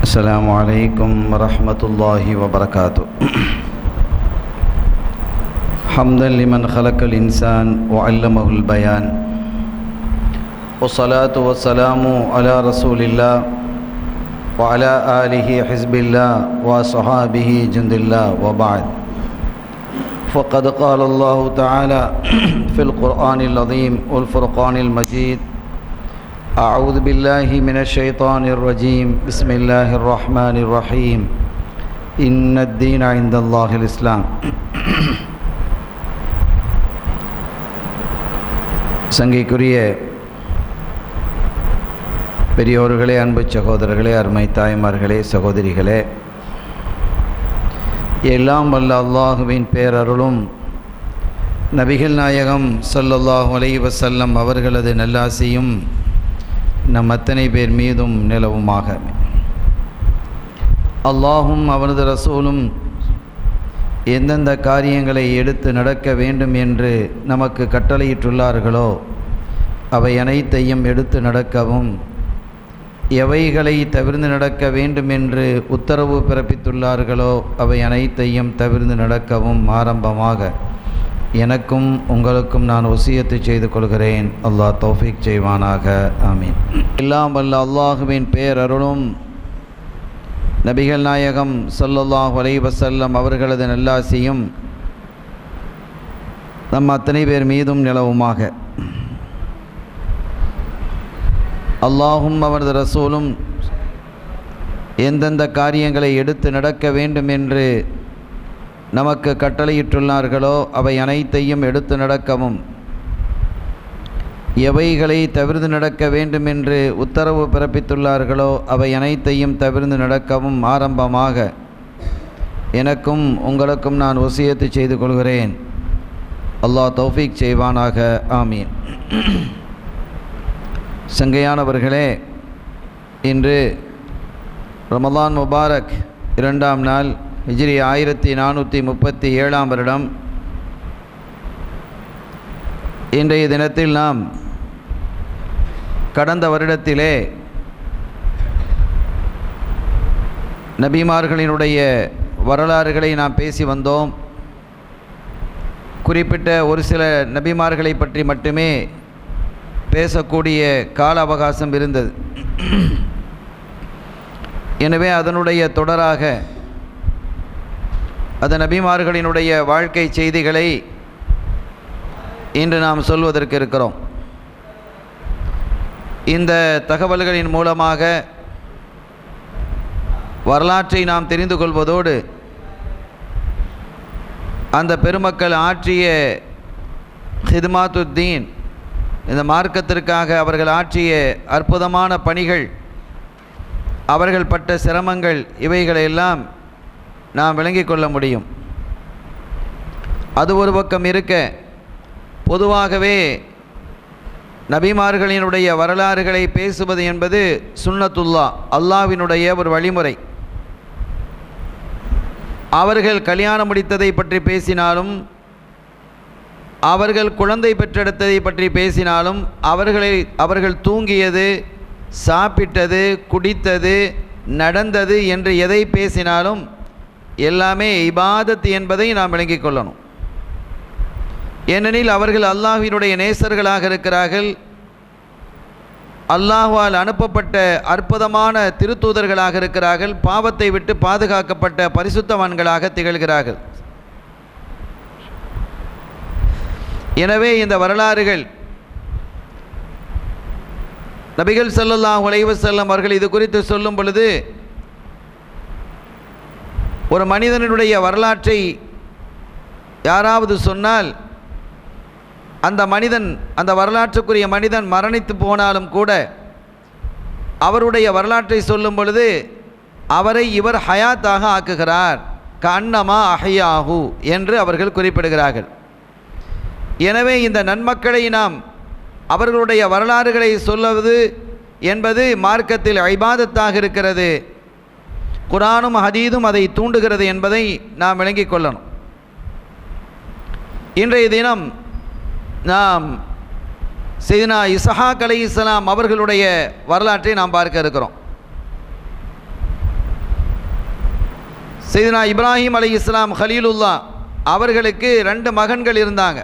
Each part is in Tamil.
السلام عليكم ورحمة الله وبركاته. حمدا لمن خلق الإنسان وعلمه البيان، والصلاة والسلام على رسول الله وعلى آله حزب الله وصحابه جند الله، وبعد. فقد قال الله تعالى في القرآن العظيم والفرقان المجيد: أعوذ بالله من الشيطان الرجيم، بسم الله الرحمن الرحيم، إن الدين عند الله الإسلام. சங்கைக்குரிய பெரியோர்களே, அன்பு சகோதரர்களே, அருமை தாய்மார்களே, சகோதரிகளே, எல்லாம் வல்ல அல்லாஹுவின் பேரருளும் நபிகள் நாயகம் ஸல்லல்லாஹு அலைஹி வஸல்லம் அவர்களது நல்லாசியும் நம் அத்தனை பேர் மீதும் நிலவுமாக. அல்லாஹும் அவனது ரசூலும் எந்தெந்த காரியங்களை எடுத்து நடக்க வேண்டும் என்று நமக்கு கட்டளையிட்டுள்ளார்களோ அவை அனைத்தையும் எடுத்து நடக்கவும், எவைகளை தவிர்த்து நடக்க வேண்டும் என்று உத்தரவு பிறப்பித்துள்ளார்களோ அவை அனைத்தையும் தவிர்த்து நடக்கவும் ஆரம்பமாக எனக்கும் உங்களுக்கும் நான் வசியத்து செய்து கொள்கிறேன். அல்லாஹ் தௌஃபீக் செய்வானாக. ஆமீன். எல்லாம் வல்ல அல்லாஹுவின் பேரருளும் நபிகள் நாயகம் ஸல்லல்லாஹு அலைஹி வஸல்லம் அவர்களது நல்லாசியும் நம் அத்தனை பேர் மீதும் நிலவுமாக. அல்லாஹும் அவனது ரசூலும் எந்தெந்த காரியங்களை எடுத்து நடக்க வேண்டும் என்று நமக்கு கட்டளையிட்டுள்ளார்களோ அவை அனைத்தையும் எடுத்து நடக்கவும், எவைகளை தவிர்த்து நடக்க வேண்டும் என்று உத்தரவு பிறப்பித்துள்ளார்களோ அவை அனைத்தையும் தவிர்த்து நடக்கவும் ஆரம்பமாக எனக்கும் உங்களுக்கும் நான் வசியத்து செய்து கொள்கிறேன். அல்லாஹ் தௌஃபீக் செய்வானாக. ஆமீன். சங்கையானவர்களே, இன்று ரமலான் முபாரக் 2ஆம் நாள், ஹிஜ்ரி 1437ஆம் வருடம். இன்றைய தினத்தில் நாம் கடந்த வருடத்திலே நபிமார்களினுடைய வரலாறுகளை நாம் பேசி வந்தோம். குறிப்பிட்ட ஒரு சில நபிமார்களை பற்றி மட்டுமே பேசக்கூடிய கால அவகாசம் இருந்தது. எனவே அதனுடைய தொடராக அந்த நபிமார்களினுடைய வாழ்க்கை செய்திகளை இன்று நாம் சொல்வதற்கு இருக்கிறோம். இந்த தகவல்களின் மூலமாக வரலாற்றை நாம் தெரிந்து கொள்வதோடு அந்த பெருமக்கள் ஆற்றிய ஹித்மாத்துத்தீன், இந்த மார்க்கத்திற்காக அவர்கள் ஆற்றிய அற்புதமான பணிகள், அவர்கள் பட்ட சிரமங்கள், இவைகளையெல்லாம் நாம் விளங்கிக் கொள்ள முடியும். அது ஒரு பக்கம் இருக்க, பொதுவாகவே நபிமார்களினுடைய வரலாறுகளை பேசுவது என்பது சுன்னத்துல்லா, அல்லாஹ்வினுடைய ஒரு வழிமுறை. அவர்கள் கல்யாணம் முடித்ததை பற்றி பேசினாலும், அவர்கள் குழந்தை பெற்றெடுத்ததை பற்றி பேசினாலும், அவர்கள் தூங்கியது, சாப்பிட்டது, குடித்தது, நடந்தது என்று எதை பேசினாலும் எல்லாமே இபாதத் என்பதை நாம் விளங்கிக் கொள்ளணும். ஏனெனில் அவர்கள் அல்லாஹ்வினுடைய நேசர்களாக இருக்கிறார்கள். அல்லாஹ்வால் அனுப்பப்பட்ட அற்புதமான திருத்தூதர்களாக இருக்கிறார்கள். பாவத்தை விட்டு பாதுகாக்கப்பட்ட பரிசுத்தவான்களாக திகழ்கிறார்கள். எனவே இந்த வரலாறுகள் நபிகள் ஸல்லல்லாஹு அலைஹி வஸல்லம் அவர்கள் இது குறித்து சொல்லும் பொழுது, ஒரு மனிதனுடைய வரலாற்றை யாராவது சொன்னால் அந்த வரலாற்றுக்குரிய மனிதன் மரணித்து போனாலும் கூட அவருடைய வரலாற்றை சொல்லும் பொழுது அவரை இவர் ஹயாத்தாக ஆக்குகிறார், கன்னமா அஹ்யாஹு என்று அவர்கள் குறிப்பிடுகிறார்கள். எனவே இந்த நன்மக்களை நாம் அவர்களுடைய வரலாறுகளை சொல்லுவது என்பது மார்க்கத்தில் இபாதத்தாக இருக்கிறது. குர்ஆனும் ஹதீஸும் அதை தூண்டுகிறது என்பதை நாம் விளங்கிக் கொள்ளணும். இன்றைய தினம் நாம் சையதுனா இஸ்ஹாக் அலைஹிஸ்ஸலாம் அவர்களுடைய வரலாற்றை நாம் பார்க்க இருக்கிறோம். சையதுனா இப்ராஹிம் அலைஹிஸ்ஸலாம் கலீலுல்லா அவர்களுக்கு 2 மகன்கள் இருந்தாங்க.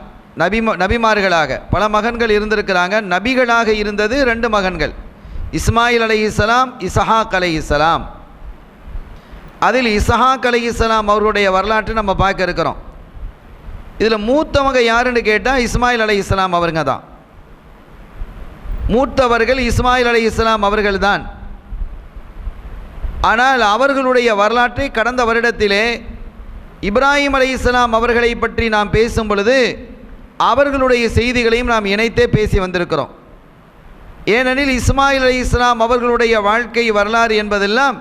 நபிமார்களாக பல மகன்கள் இருந்திருக்கிறாங்க. நபிகளாக இருந்தது 2 மகன்கள், இஸ்மாயில் அலைஹிஸ்ஸலாம், இஸ்ஹாக் அலைஹிஸ்ஸலாம். அதில் இஸ்ஹாக் அலைஹிஸ்ஸலாம் அவர்களுடைய வரலாற்றை நம்ம பார்க்க இருக்கிறோம். இதில் மூத்தவங்க யாருன்னு கேட்டால் இஸ்மாயில் அலைஹிஸ்ஸலாம் அவருங்க தான். மூத்தவர்கள் இஸ்மாயில் அலைஹிஸ்ஸலாம் அவர்கள் தான். ஆனால் அவர்களுடைய வரலாற்றை கடந்த வருடத்திலே இப்ராஹிம் அலைஹிஸ்ஸலாம் அவர்களை பற்றி நாம் பேசும் பொழுது அவர்களுடைய செய்திகளையும் நாம் இணைத்தே பேசி வந்திருக்கிறோம். ஏனெனில் இஸ்மாயில் அலைஹிஸ்ஸலாம் அவர்களுடைய வாழ்க்கை வரலாறு என்பதெல்லாம்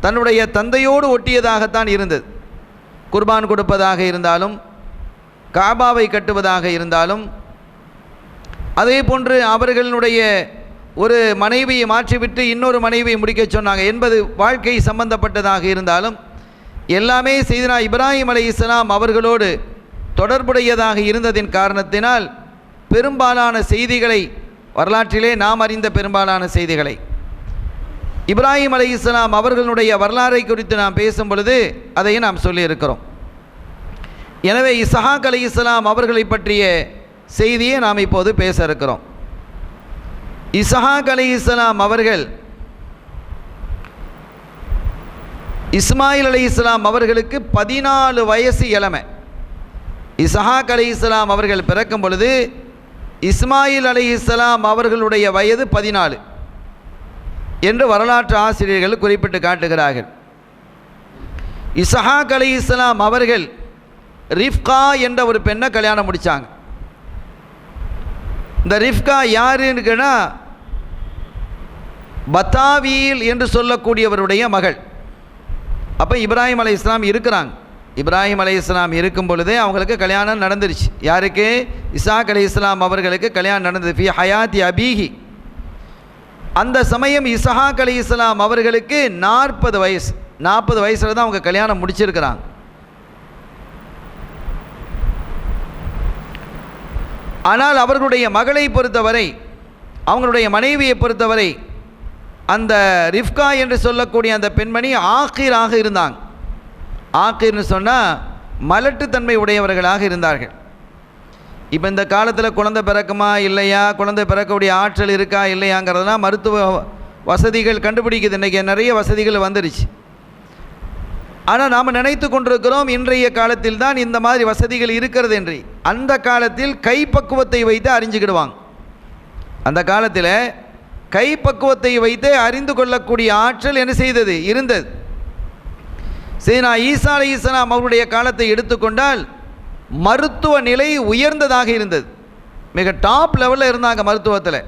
தன்னுடைய தந்தையோடு ஒட்டியதாகத்தான் இருந்தது. குர்பான் கொடுப்பதாக இருந்தாலும், காபாவை கட்டுவதாக இருந்தாலும், அதே போன்று அவர்களுடைய ஒரு மனைவியை மாற்றிவிட்டு இன்னொரு மனைவியை முடிக்க சொன்னாங்க என்பது வாழ்க்கை சம்பந்தப்பட்டதாக இருந்தாலும் எல்லாமே சையதுனா இப்ராஹிம் அலைஹிஸ்ஸலாம் அவர்களோடு தொடர்புடையதாக இருந்ததின் காரணத்தினால் பெரும்பாலான செய்திகளை, வரலாற்றிலே நாம் அறிந்த பெரும்பாலான செய்திகளை, இப்ராஹிம் அலைஹிஸ்ஸலாம் அவர்களுடைய வரலாறை குறித்து நாம் பேசும் பொழுது அதையும் நாம் சொல்லியிருக்கிறோம். எனவே இஸ்ஹாக் அலைஹிஸ்ஸலாம் அவர்களை பற்றிய செய்தியை நாம் இப்போது பேச இருக்கிறோம். இஸ்ஹாக் அலைஹிஸ்ஸலாம் அவர்கள் இஸ்மாயில் அலைஹிஸ்ஸலாம் அவர்களுக்கு 14 வயசு இளமை. இஸ்ஹாக் அலைஹிஸ்ஸலாம் அவர்கள் பிறக்கும் பொழுது இஸ்மாயில் அலைஹிஸ்ஸலாம் அவர்களுடைய வயது 14 என்று வரலாற்று ஆசிரியர்கள் குறிப்பிட்டு காட்டுகிறார்கள். இஸ்ஹாக் அலைஹிஸ்ஸலாம் அவர்கள் ரிஃப்கா என்ற ஒரு பெண்ணை கல்யாணம் முடித்தாங்க. இந்த ரிஃப்கா யாருன்னு கேட்டால் பத்தாவீல் என்று சொல்லக்கூடியவருடைய மகள். அப்போ இப்ராஹிம் அலைஹிஸ்ஸலாம் இருக்கிறாங்க. இப்ராஹிம் அலைஹிஸ்ஸலாம் இருக்கும் பொழுதே அவங்களுக்கு கல்யாணம் நடந்துருச்சு. யாருக்கு? இஸ்ஹாக் அலைஹிஸ்ஸலாம் அவர்களுக்கு கல்யாணம் நடந்தது. ஃபி ஹயாத்தி அபீஹி. அந்த சமயம் இஸ்ஹாக் அலைஹிஸ்ஸலாம் அவர்களுக்கு 40 வயசு. 40 வயசில் தான் அவங்க கல்யாணம் முடிச்சிருக்கிறாங்க. ஆனால் அவர்களுடைய மகளை பொறுத்தவரை, அவங்களுடைய மனைவியை பொறுத்தவரை, அந்த ரிஃப்கா என்று சொல்லக்கூடிய அந்த பெண்மணி ஆக்கிராக இருந்தாங்க. ஆக்கிர்னு சொன்னால் மலட்டுத்தன்மை உடையவர்களாக இருந்தார்கள். இப்போ இந்த காலத்தில் குழந்தை பிறக்குமா இல்லையா, குழந்தை பிறக்கக்கூடிய ஆற்றல் இருக்கா இல்லையாங்கிறதுலாம் மருத்துவ வசதிகள் கண்டுபிடிக்குது. இன்றைக்கி நிறைய வசதிகள் வந்துருச்சு. ஆனால் நாம் நினைத்து கொண்டிருக்கிறோம் இன்றைய காலத்தில் தான் இந்த மாதிரி வசதிகள் இருக்கிறது என்று. அந்த காலத்தில் கைப்பக்குவத்தை வைத்து அறிஞ்சுக்கிடுவாங்க. அந்த காலத்தில் கைப்பக்குவத்தை வைத்து அறிந்து கொள்ளக்கூடிய ஆற்றல் என்ன செய்தது? இருந்தது. சையதுனா ஈசா அலைஹிஸ்ஸலாம் அவருடைய காலத்தை எடுத்துக்கொண்டால் மருத்துவ நிலை உயர்ந்ததாக இருந்தது. மிக டாப் லெவலில் இருந்தாங்க மருத்துவத்தில்.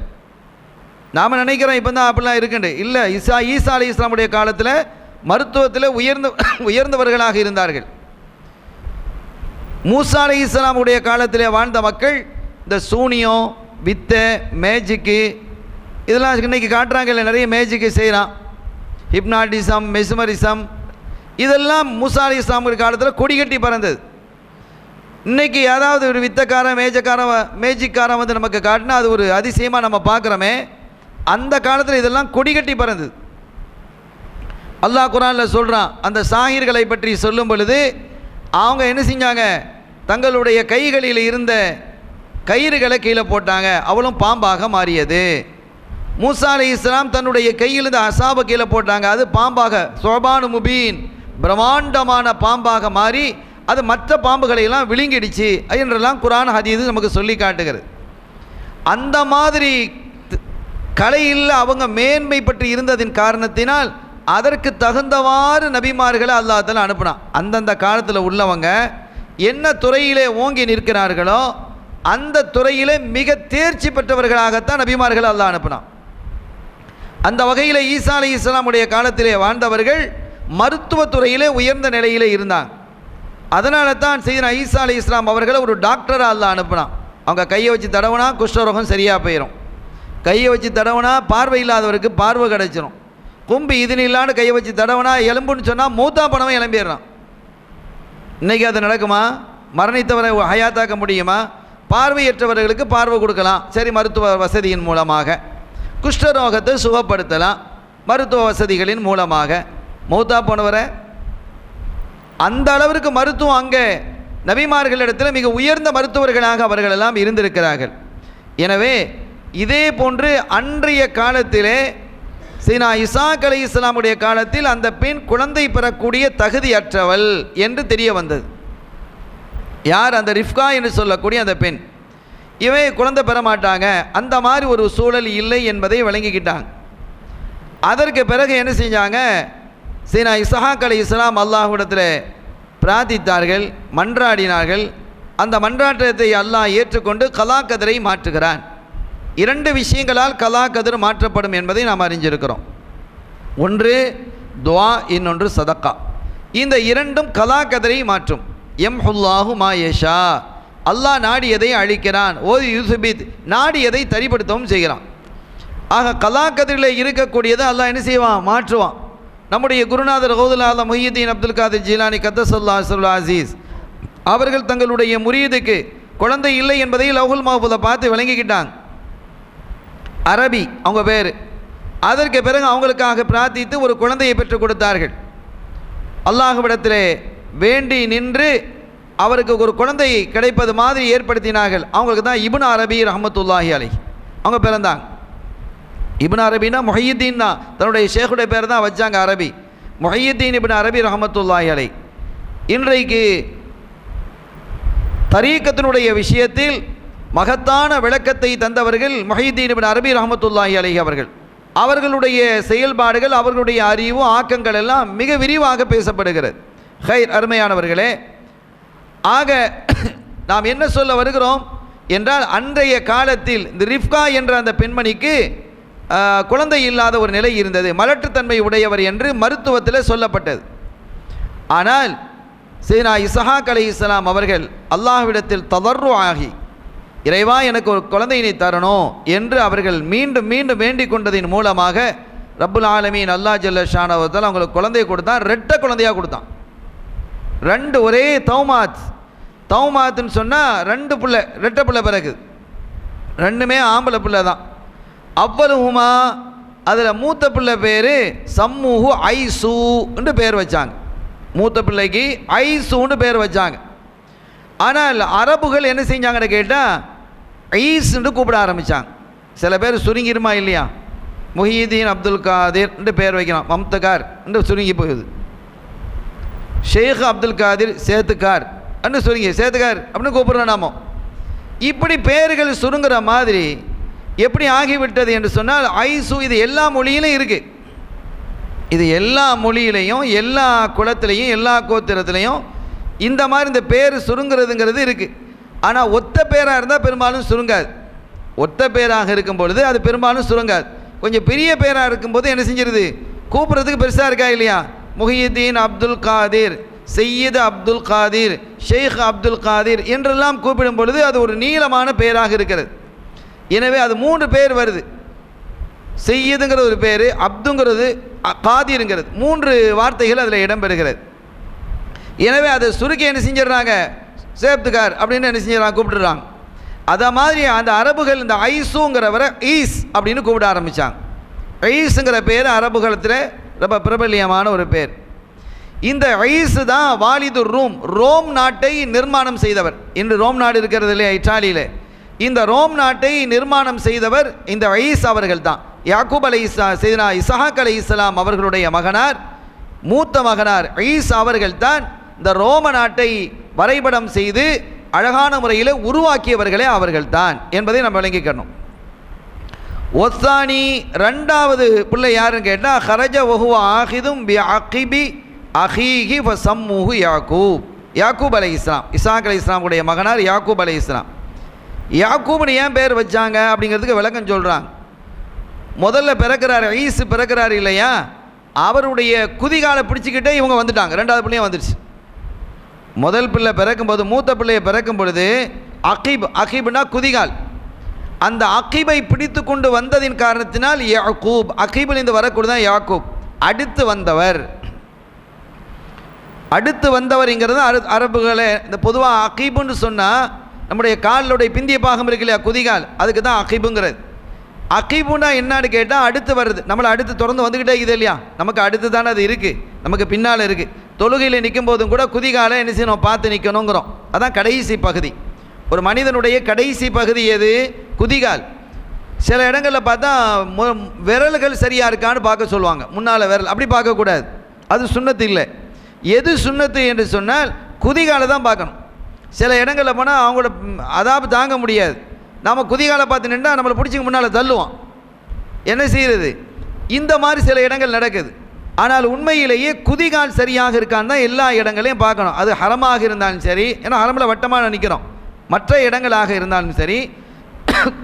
நாம் நினைக்கிறோம் இப்போ தான் அப்படிலாம் இருக்குண்டு. இல்லை, ஈசா அலைஹிஸ்ஸலாமுடைய காலத்தில் மருத்துவத்தில் உயர்ந்தவர்களாக இருந்தார்கள். மூசா அலைஹிஸ்ஸலாமுடைய காலத்தில் வாழ்ந்த மக்கள் இந்த சூனியம், வித்தை, மேஜிக்கு இதெல்லாம் இன்றைக்கி காட்டுறாங்க. இல்லை, நிறைய மேஜிக்கு செய்கிறான். ஹிப்னாட்டிசம், மெஸ்மரிசம் இதெல்லாம் மூசா அலைஹிஸ்ஸலாமுடைய காலத்தில் கொடிகட்டி பறந்தது. இன்றைக்கி ஏதாவது ஒரு வித்தக்காரன், மேஜிக்காரன் வந்து நமக்கு காட்டினா அது ஒரு அதிசயமாக நம்ம பார்க்குறோமே. அந்த காலத்தில் இதெல்லாம் கொடிகட்டி பறந்தது. அல்லாஹ் குர்ஆனில் சொல்கிறான். அந்த சாஹிர்களை பற்றி சொல்லும் பொழுது அவங்க என்ன செஞ்சாங்க? தங்களுடைய கைகளில் இருந்த கயிறுகளை கீழே போட்டாங்க. அவளும் பாம்பாக மாறியது. மூசா அலைஹிஸ்ஸலாம் தன்னுடைய கையில் இருந்த அசாபை கீழே போட்டாங்க. அது பாம்பாக, சோபானு முபீன், பிரம்மாண்டமான பாம்பாக மாறி அது மற்ற பாம்புகளையெல்லாம் விழுங்கிடுச்சு என்றெல்லாம் குர்ஆன் ஹதீஸ் நமக்கு சொல்லி காட்டுகிறது. அந்த மாதிரி கலையில் அவங்க மேன்மை பற்றி இருந்ததின் காரணத்தினால் அதற்கு தகுந்தவாறு நபிமார்களை அல்லாஹ் தஆலா அனுப்பினான். அந்தந்த காலத்தில் உள்ளவங்க என்ன துறையிலே ஓங்கி நிற்கிறார்களோ அந்த துறையிலே மிக தேர்ச்சி பெற்றவர்களாகத்தான் நபிமார்களை அல்லாஹ் அனுப்பினான். அந்த வகையில் ஈசா அலைஹிஸ்ஸலாமுடைய காலத்திலே வாழ்ந்தவர்கள் மருத்துவத்துறையிலே உயர்ந்த நிலையிலே இருந்தாங்க. அதனால தான் சையதுனா ஈசா அலைஹிஸ்ஸலாம் அவர்களை ஒரு டாக்டராக அல்லாஹ் அனுப்பினான். அவங்க கையை வச்சு தடவுனா குஷ்டரோகம் சரியாக போயிடும். கையை வச்சு தடவுனா பார்வை இல்லாதவருக்கு பார்வை கிடைச்சிடும். கும்பி இதுன்னு இல்லான்னு கையை வச்சு தடவுனா எலும்புன்னு சொன்னால் மூத்தா பணம் எலும்பிடுறான். இன்றைக்கி அது நடக்குமா? மரணித்தவரை ஹயாத்தாக்க முடியுமா? பார்வையற்றவர்களுக்கு பார்வை கொடுக்கலாம், சரி, மருத்துவ வசதியின் மூலமாக. குஷ்டரோகத்தை சுகப்படுத்தலாம் மருத்துவ வசதிகளின் மூலமாக. மூத்தா போனவரை அந்த அளவிற்கு மருத்துவம் அங்கே நபிமார்களிடத்தில் மிக உயர்ந்த மருத்துவர்களாக அவர்கள் எல்லாம் இருந்திருக்கிறார்கள். எனவே இதே போன்று அன்றைய காலத்திலே சீனா இசாக் அலைஹிஸ்ஸலாமுடைய காலத்தில் அந்த பெண் குழந்தை பெறக்கூடிய தகுதியற்றவள் என்று தெரிய வந்தது. யார்? அந்த ரிஃப்கா என்று சொல்லக்கூடிய அந்த பெண். இவை குழந்தை பெற மாட்டாங்க, அந்த மாதிரி ஒரு சூழல் இல்லை என்பதை விளங்கிக்கிட்டாங்க. அதற்கு பிறகு என்ன செஞ்சாங்க? சீனா இஸ்ஹாக் அலைஹிஸ்ஸலாம் அல்லாஹ்விடத்தில் பிரார்த்தித்தார்கள், மன்றாடினார்கள். அந்த மன்றாட்டத்தை அல்லாஹ் ஏற்றுக்கொண்டு கலா கதிரை மாற்றுகிறான். 2 விஷயங்களால் கலா கதிர் மாற்றப்படும் என்பதை நாம் அறிஞ்சிருக்கிறோம். ஒன்று துஆ, இன்னொன்று சதக்கா. இந்த 2ம் கலா கதிரை மாற்றும். யம்ஹுல்லாஹு மா யஷா, அல்லாஹ் நாடியதை அழிக்கிறான். ஓதி யூசுபித், நாடியதை தரிப்படுத்தவும் செய்கிறான். ஆக கலா கதிரில் இருக்கக்கூடியதை அல்லாஹ் என்ன செய்வான்? மாற்றுவான். நம்முடைய குருநாதர் கௌதுல் ஆலம் முஹ்யித்தீன் அப்துல் காதிர் ஜீலானி கத்தஸல்லாஹு அஸ்ஸல் அசீஸ் அவர்கள் தங்களுடைய முரீதுக்கு குழந்தை இல்லை என்பதை லவ்ஹுல் மஹ்ஃபூஸை பார்த்து விளங்கிக்கிட்டாங்க. அரபி அவங்க பேர். அதற்கு பிறகு அவங்களுக்காக பிரார்த்தித்து ஒரு குழந்தையை பெற்றுக் கொடுத்தார்கள். அல்லாஹ்விடத்திலே வேண்டி நின்று அவருக்கு ஒரு குழந்தை கிடைப்பது மாதிரி ஏற்படுத்தினார்கள். அவங்களுக்கு தான் இப்னு அரபி ரஹ்மத்துல்லாஹி அலைஹி அவங்க பிறந்தாங்க. இப்னு அரபின்னா முஹ்யித்தீன் தான், தன்னுடைய ஷேக்குடைய பேர் தான் வச்சாங்க அரபி. முஹ்யித்தீன் இப்னு அரபி ரஹ்மத்துல்லாஹி அலைஹி. இன்றைக்கு தரீக்கத்தினுடைய விஷயத்தில் மகத்தான விளக்கத்தை தந்தவர்கள் முஹ்யித்தீன் இப்னு அரபி ரஹ்மத்துல்லாஹி அலைஹி அவர்கள். அவர்களுடைய செயல்பாடுகள், அவர்களுடைய அறிவு, ஆக்கங்கள் எல்லாம் மிக விரிவாக பேசப்படுகிறது. ஹைர், அருமையானவர்களே, ஆக நாம் என்ன சொல்ல வருகிறோம் என்றால், அன்றைய காலத்தில் இந்த ரிஃப்கா என்ற அந்த பெண்மணிக்கு குழந்தை இல்லாத ஒரு நிலை இருந்தது, மலட்டுத்தன்மை உடையவர் என்று மருத்துவத்தில் சொல்லப்பட்டது. ஆனால் சீனா இஸ்ஹாக் அலைஹிஸ்ஸலாம் அவர்கள் அல்லாஹ்விடத்தில் ததர்ரு ஆகி, இறைவா எனக்கு ஒரு குழந்தையினை தரணும் என்று அவர்கள் மீண்டும் மீண்டும் வேண்டிக் கொண்டதின் மூலமாக ரப்புல் ஆலமீன் அல்லாஹ் ஜல்ல ஷானஹு வ தஆலா அவங்களுக்கு குழந்தையை கொடுத்தான். 2 குழந்தையாக கொடுத்தான். 2 ஒரே தௌமாத். தௌமாத்துன்னு சொன்னால் 2 பிள்ளை, 2 பிள்ளை பிறகு 2மே ஆம்பளை பிள்ளை தான். அவ்வளவுமா அதில் மூத்த பிள்ளை பேர் சம்மூஹு ஐசூன்னு பேர் வச்சாங்க. மூத்த பிள்ளைக்கு ஐசூன்னு பேர் வச்சாங்க. ஆனால் அரபுகள் என்ன செஞ்சாங்கன்னு கேட்டால் ஐஸ்ன்னு கூப்பிட ஆரம்பித்தாங்க. சில பேர் சுருங்கிருமா இல்லையா? முஹ்யித்தீன் அப்துல் காதிர் என்று பேர் வைக்கலாம், மம்தகார் என்று சுருங்கி போகுது. ஷேக் அப்துல் காதிர் சேத்துக்கார் என்று சுருங்கி சேத்துக்கார் அப்படின்னு கூப்பிட்றோம் நாம. இப்படி பெயர்கள் சுருங்குற மாதிரி எப்படி ஆகிவிட்டது என்று சொன்னால், ஐசு இது எல்லா மொழியிலும் இருக்குது. இது எல்லா மொழியிலையும், எல்லா குலத்திலையும், எல்லா கோத்திரத்திலையும் இந்த மாதிரி இந்த பேர் சுருங்குறதுங்கிறது இருக்குது. ஆனால் ஒத்த பேராக இருந்தால் பெரும்பாலும் சுருங்காது. ஒத்த பேராக இருக்கும் பொழுது அது பெரும்பாலும் சுருங்காது. கொஞ்சம் பெரிய பேராக இருக்கும்போது என்ன செஞ்சிருது? கூப்பிட்றதுக்கு பெருசாக இருக்கா இல்லையா? முஹ்யித்தீன் அப்துல் காதிர், சையீத் அப்துல் காதிர், ஷேக் அப்துல் காதிர் என்றெல்லாம் கூப்பிடும் பொழுது அது ஒரு நீளமான பேராக இருக்கிறது. எனவே அது 3 பேர் வருது. செய்யதுங்கிற ஒரு பேர், அப்துங்கிறது, காதிருங்கிறது, 3 வார்த்தைகள் அதில் இடம்பெறுகிறது. எனவே அதை சுருக்கி என்ன செஞ்சிடறாங்க? சேப்துகார் அப்படின்னு என்ன செஞ்சிடறாங்க? கூப்பிட்டுறாங்க. அதை மாதிரி அந்த அரபுகள் இந்த ஐசுங்கிறவரை ஈஸ் அப்படின்னு கூப்பிட ஆரம்பித்தாங்க. ஐஸுங்கிற பேர் அரபுகளத்தில் ரொம்ப பிரபல்யமான ஒரு பேர். இந்த ஐஸ் தான் வாலிதுர் ரூம், ரோம் நாட்டை நிர்மாணம் செய்தவர். இன்று ரோம் நாடு இருக்கிறது இல்லையா, இத்தாலியில். இந்த ரோம் நாட்டை நிர்மாணம் செய்தவர் இந்த ஐஸ் அவர்கள் தான். யாக்கூப் சையதுனா இஸ்ஹாக் அலைஹிஸ்ஸலாம் அவர்களுடைய மகனார், மூத்த மகனார் ஐஸ் அவர்கள் தான் இந்த ரோம நாட்டை வரைபடம் செய்து அழகான முறையில் உருவாக்கியவர்களே அவர்கள் தான் என்பதை நம்ம விளங்கிக்கணும். ஒத்தானி 2வது பிள்ளை யாருன்னு கேட்டால், ஹரஜ வஹுவ ஆஹிதும் பி அகிபி அஹீஹி ஃப சம்மூஹு யாக்கூப். யாக்கூப் அலைஹிஸ்ஸலாம், இஸ்ஹாக் அலைஹிஸ்ஸலாமுடைய மகனார் யாக்கூப் அலைஹிஸ்ஸலாம். யாக்கூப்னு ஏன் பேர் வச்சாங்க அப்படிங்கிறதுக்கு விளக்கம் சொல்கிறாங்க. முதல்ல பிறக்கிறார் ஐஸ் பிறக்கிறார் இல்லையா, அவருடைய குதிகாலை பிடிச்சிக்கிட்டே இவங்க வந்துட்டாங்க. 2வது பிள்ளையும் வந்துடுச்சு. முதல் பிள்ளை பிறக்கும்போது, மூத்த பிள்ளையை பிறக்கும் பொழுது அகிப், அகிப்னா குதிகால், அந்த அகிபை பிடித்து கொண்டு வந்ததின் காரணத்தினால் யாக்கூப், அகிபில் இந்த வரக்கூட தான் யாக்கூப். அடுத்து வந்தவர், அடுத்து வந்தவர்ங்கிறது அரபுகளே இந்த பொதுவாக அகிபுன்னு சொன்னால் நம்முடைய காலுடைய பிந்திய பாகம் இருக்கு இல்லையா, குதிகால், அதுக்கு தான் அகிபுங்கிறது. அகிபுனா என்னன்னு கேட்டால் அடுத்து வருது, நம்மளை அடுத்து தொடர்ந்து வந்துக்கிட்டே இருக்குது இல்லையா, நமக்கு அடுத்து தானே அது இருக்குது, நமக்கு பின்னால் இருக்குது. தொழுகையில் நிற்கும் போதும் கூட குதிகாலை என்ன செய்யணும், பார்த்து நிற்கணுங்கிறோம். அதான் கடைசி பகுதி. ஒரு மனிதனுடைய கடைசி பகுதி எது? குதிகால். சில இடங்களில் பார்த்தா விரல்கள் சரியாக இருக்கான்னு பார்க்க சொல்லுவாங்க, முன்னால் விரல். அப்படி பார்க்கக்கூடாது, அது சுன்னத்து இல்லை. எது சுன்னத்து என்று சொன்னால் குதிகாலை தான் பார்க்கணும். சில இடங்களில் போனால் அவங்களோட அதாப்பு தாங்க முடியாது, நாம் குதிகாலை பார்த்து நின்றா நம்மளை பிடிச்சி முன்னால் தள்ளுவான். என்ன செய்கிறது? இந்த மாதிரி சில இடங்கள் நடக்குது. ஆனால் உண்மையிலேயே குதிகால் சரியாக இருக்கான்னு தான் எல்லா இடங்களையும் பார்க்கணும். அது ஹரமாக இருந்தாலும் சரி, ஏன்னா ஹரமில் வட்டமாக நிற்கிறோம், மற்ற இடங்களாக இருந்தாலும் சரி,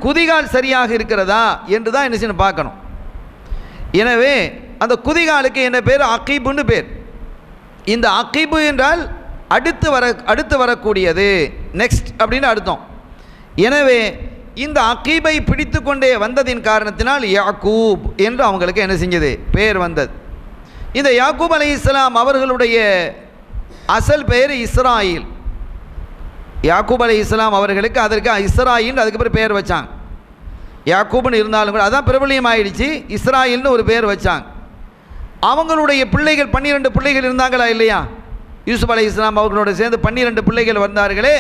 குதிகால் சரியாக இருக்கிறதா என்று தான் என்ன செய்யணும், பார்க்கணும். எனவே அந்த குதிகாலுக்கு என்ன பேர்? அகீபுன்னு பேர். இந்த அகீபு என்றால் அடுத்து வரக்கூடியது, நெக்ஸ்ட் அப்படின்னு அர்த்தம். எனவே இந்த அகீபை பிடித்து கொண்டே வந்ததின் காரணத்தினால் யாக்கூப் என்று அவங்களுக்கு என்ன செஞ்சது, பேர் வந்தது. இந்த யாக்கூப் அலைஹிஸ்ஸலாம் அவர்களுடைய அசல் பெயர் இஸ்ராயில். யாக்கூப் அலைஹிஸ்ஸலாம் அவர்களுக்கு அதற்கு இஸ்ராயில் அதுக்கு பிறகு பேர் வச்சாங்க. யாக்கூப்னு இருந்தாலும் கூட அதான் பிரபலியம் ஆயிடுச்சு, இஸ்ராயில்னு ஒரு பேர் வச்சாங்க. அவங்களுடைய பிள்ளைகள் 12 பிள்ளைகள் இருந்தாங்களா இல்லையா? யூசுப் அலைஹிஸ்ஸலாம் அவர்களோடு சேர்ந்து 12 பிள்ளைகள் வந்தார்களே,